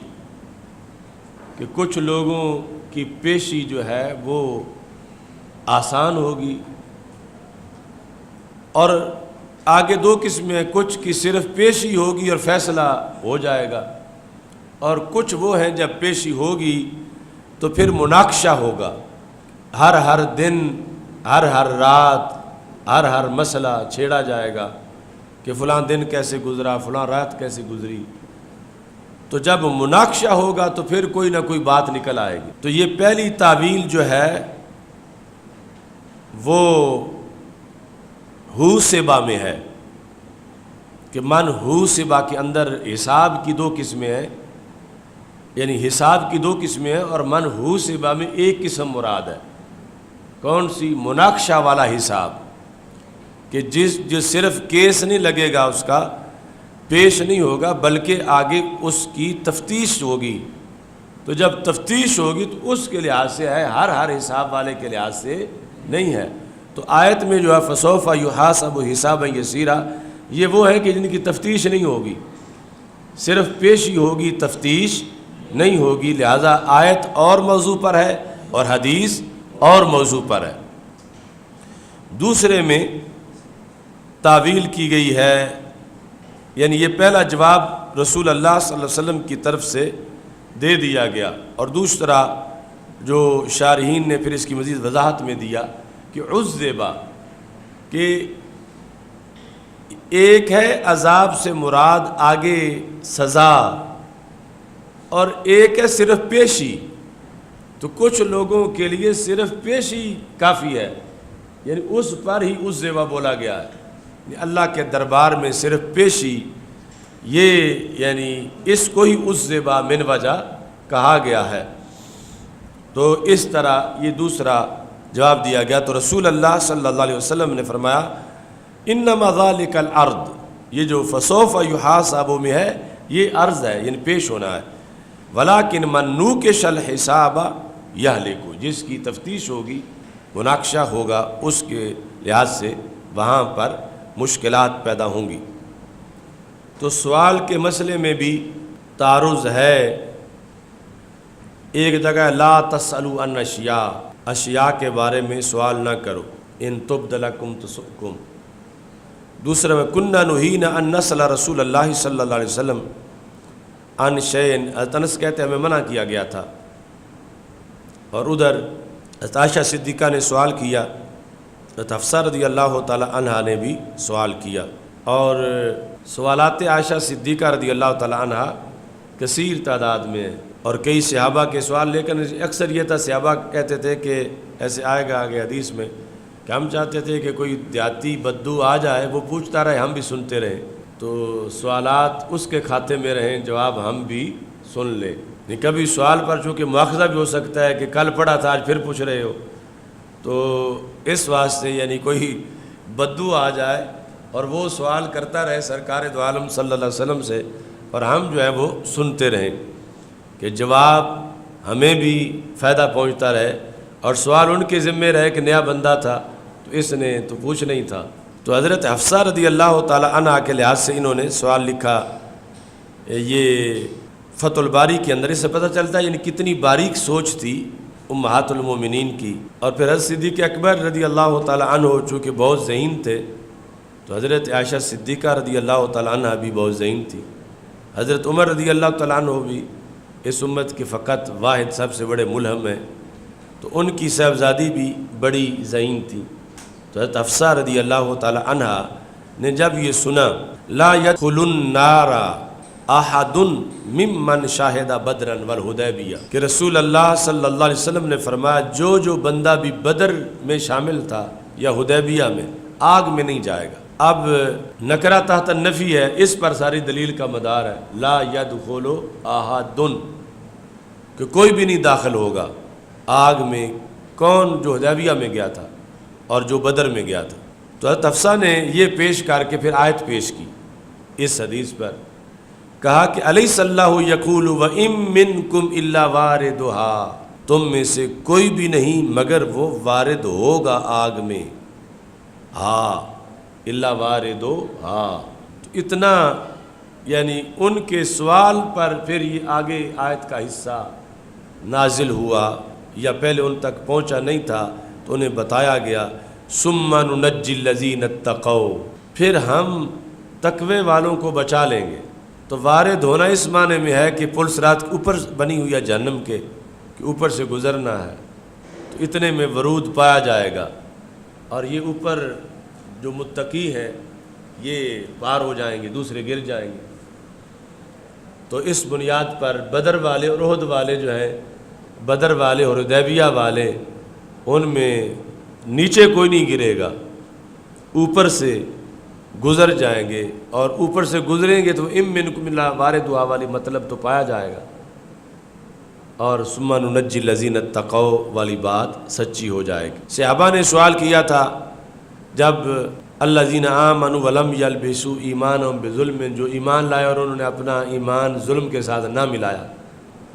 Speaker 1: کہ کچھ لوگوں کی پیشی جو ہے وہ آسان ہوگی، اور آگے دو قسمیں ہیں، کچھ کی صرف پیشی ہوگی اور فیصلہ ہو جائے گا، اور کچھ وہ ہیں جب پیشی ہوگی تو پھر مناقشہ ہوگا، ہر دن ہر رات ہر مسئلہ چھیڑا جائے گا کہ فلاں دن کیسے گزرا، فلاں رات کیسے گزری۔ تو جب مناقشہ ہوگا تو پھر کوئی نہ کوئی بات نکل آئے گی۔ تو یہ پہلی تعویل جو ہے وہ حوسبہ میں ہے کہ من حوسبہ کے اندر حساب کی دو قسمیں ہیں، یعنی حساب کی دو قسمیں ہیں، اور من حوسبہ میں ایک قسم مراد ہے۔ کون سی؟ مناقشہ والا حساب، کہ جو صرف کیس نہیں لگے گا، اس کا پیش نہیں ہوگا، بلکہ آگے اس کی تفتیش ہوگی۔ تو تو جب تفتیش ہوگی تو اس کے لحاظ سے ہے، ہر حساب والے کے لحاظ سے نہیں ہے۔ تو آیت میں جو ہے فسوف یحاسب حسابا یسیرا، یہ وہ ہے کہ جن کی تفتیش نہیں ہوگی، صرف پیشی ہوگی، تفتیش نہیں ہوگی، لہذا آیت اور موضوع پر ہے اور حدیث اور موضوع پر ہے۔ دوسرے میں تعویل کی گئی ہے، یعنی یہ پہلا جواب رسول اللہ صلی اللہ علیہ وسلم کی طرف سے دے دیا گیا، اور دوسرا جو شارحین نے پھر اس کی مزید وضاحت میں دیا کہ عذبا، کہ ایک ہے عذاب سے مراد آگے سزا، اور ایک ہے صرف پیشی۔ تو کچھ لوگوں کے لیے صرف پیشی کافی ہے، یعنی اس پر ہی عذبا بولا گیا ہے، یعنی اللہ کے دربار میں صرف پیشی، یہ یعنی اس کو ہی عذبا من وجہ کہا گیا ہے۔ تو اس طرح یہ دوسرا جواب دیا گیا۔ تو رسول اللہ صلی اللہ علیہ وسلم نے فرمایا انما ذالک العرض، یہ جو فسوف یحاسب میں ہے یہ عرض ہے، یعنی پیش ہونا ہے۔ ولیکن من نوکش الحساب یہلک، جس کی تفتیش ہوگی، مناقشہ ہوگا، اس کے لحاظ سے وہاں پر مشکلات پیدا ہوں گی۔ تو سوال کے مسئلے میں بھی تعارض ہے۔ ایک جگہ لا تسألوا عن اشیاء، اشیاء کے بارے میں سوال نہ کرو، ان تبد لکم تسؤکم۔ دوسرے میں کننا نہینا ان نسأل رسول اللہ صلی اللہ علیہ وسلم عن شیئن، انس کہتے ہیں ہمیں منع کیا گیا تھا۔ اور ادھر عائشہ صدیقہ نے سوال کیا، حفصہ رضی اللہ تعالی عنہ نے بھی سوال کیا، اور سوالات عائشہ صدیقہ رضی اللہ تعالی عنہ کثیر تعداد میں ہیں، اور کئی صحابہ کے سوال، لیکن اکثر یہ تھا صحابہ کہتے تھے کہ ایسے آئے گا آگے حدیث میں کہ ہم چاہتے تھے کہ کوئی دیہاتی بدو آ جائے، وہ پوچھتا رہے، ہم بھی سنتے رہیں، تو سوالات اس کے کھاتے میں رہیں، جواب ہم بھی سن لیں۔ کبھی سوال پر چونکہ مواخذہ بھی ہو سکتا ہے کہ کل پڑھا تھا آج پھر پوچھ رہے ہو، تو اس واسطے یعنی کوئی بدو آ جائے اور وہ سوال کرتا رہے سرکار دو عالم صلی اللہ علیہ وسلم سے، اور ہم جو ہے وہ سنتے رہیں کہ جواب ہمیں بھی فائدہ پہنچتا رہے، اور سوال ان کے ذمے رہے کہ نیا بندہ تھا تو اس نے تو پوچھ نہیں تھا۔ تو حضرت حفصہ رضی اللہ تعالی عنہ کے لحاظ سے انہوں نے سوال لکھا، یہ فتح الباری کے اندر، اس سے پتہ چلتا ہے یعنی کتنی باریک سوچ تھی امہات المومنین کی۔ اور پھر حضرت صدیق اکبر رضی اللہ تعالی عنہ چونکہ بہت ذہین تھے، تو حضرت عائشہ صدیقہ رضی اللہ تعالی عنہ بھی بہت ذہین تھی، حضرت عمر رضی اللہ تعالی عنہ بھی اس امت کے فقط واحد سب سے بڑے ملہم ہیں، تو ان کی صاحبزادی بھی بڑی ذہین تھی۔ تو حضرت حفصہ رضی اللہ تعالی عنہ نے جب یہ سنا لا يدخل النار احد ممن شاہد بدرا والحدیبیہ، کہ رسول اللہ صلی اللہ علیہ وسلم نے فرمایا جو بندہ بھی بدر میں شامل تھا یا حدیبیہ میں، آگ میں نہیں جائے گا۔ اب نکرہ تحت النفی ہے، اس پر ساری دلیل کا مدار ہے، لا يدخل احد، کہ کوئی بھی نہیں داخل ہوگا آگ میں، کون؟ جو حدیبیہ میں گیا تھا اور جو بدر میں گیا تھا۔ تو حضرت حفصہ نے یہ پیش کر کے پھر آیت پیش کی اس حدیث پر، کہا کہ الیس اللہ یقول وَإِن مِّنکم إِلَّا وَارِدُهَا، تم میں سے کوئی بھی نہیں مگر وہ وارد ہوگا آگ میں، ہاں الا واردها۔ تو اتنا یعنی ان کے سوال پر پھر یہ آگے آیت کا حصہ نازل ہوا، یا پہلے ان تک پہنچا نہیں تھا، تو انہیں بتایا گیا ثم ننجی الذین اتقوا، پھر ہم تقوی والوں کو بچا لیں گے۔ تو وارد ہونا اس معنی میں ہے کہ پل صراط اوپر بنی ہوئی ہے جہنم کے، کہ اوپر سے گزرنا ہے، تو اتنے میں ورود پایا جائے گا، اور یہ اوپر جو متقی ہیں یہ پار ہو جائیں گے، دوسرے گر جائیں گے۔ تو اس بنیاد پر بدر والے اور احد والے جو ہیں، بدر والے اور حدیبیہ والے، ان میں نیچے کوئی نہیں گرے گا، اوپر سے گزر جائیں گے، اور اوپر سے گزریں گے تو ام منکم الا واردها والی مطلب تو پایا جائے گا، اور ثم ننجی الذین اتقوا والی بات سچی ہو جائے گی۔ صحابہ نے سوال کیا تھا جب الذین آمنوا ولم یلبسوا ایمانہم بظلم، جو ایمان لائے اور انہوں نے اپنا ایمان ظلم کے ساتھ نہ ملایا،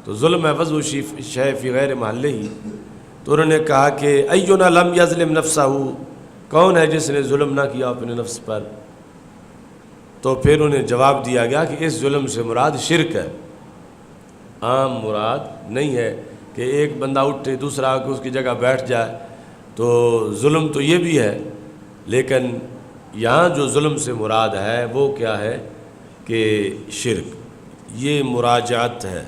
Speaker 1: تو ظلم ہے وضع شے فی غیر محلہ ہی، تو انہوں نے کہا کہ اینا لم یظلم نفسہ، کون ہے جس نے ظلم نہ کیا اپنے نفس پر؟ تو پھر انہیں جواب دیا گیا کہ اس ظلم سے مراد شرک ہے، عام مراد نہیں ہے کہ ایک بندہ اٹھے دوسرا آ کے اس کی جگہ بیٹھ جائے، تو ظلم تو یہ بھی ہے، لیکن یہاں جو ظلم سے مراد ہے وہ کیا ہے کہ شرک، یہ مراجعت ہے۔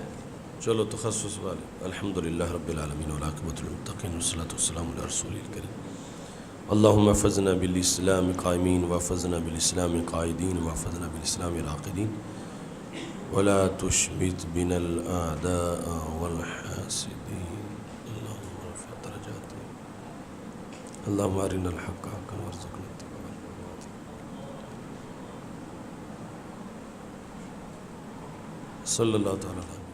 Speaker 1: چلو تخصص والے، الحمدللہ رب العالمین والعاقبۃ للمتقین والصلاۃ والسلام علی رسول الکریم۔ اللہم احفظنا بالاسلام قائمین واحفظنا بالاسلام قائدین واحفظنا بالاسلام راقدین ولا تشمت بنا الاعداء والحاسدین، اللہم ارفع درجاتنا، اللہم ارنا الحق حقا وارزقنا اتباعہ، صلی اللہ تعالی علیہ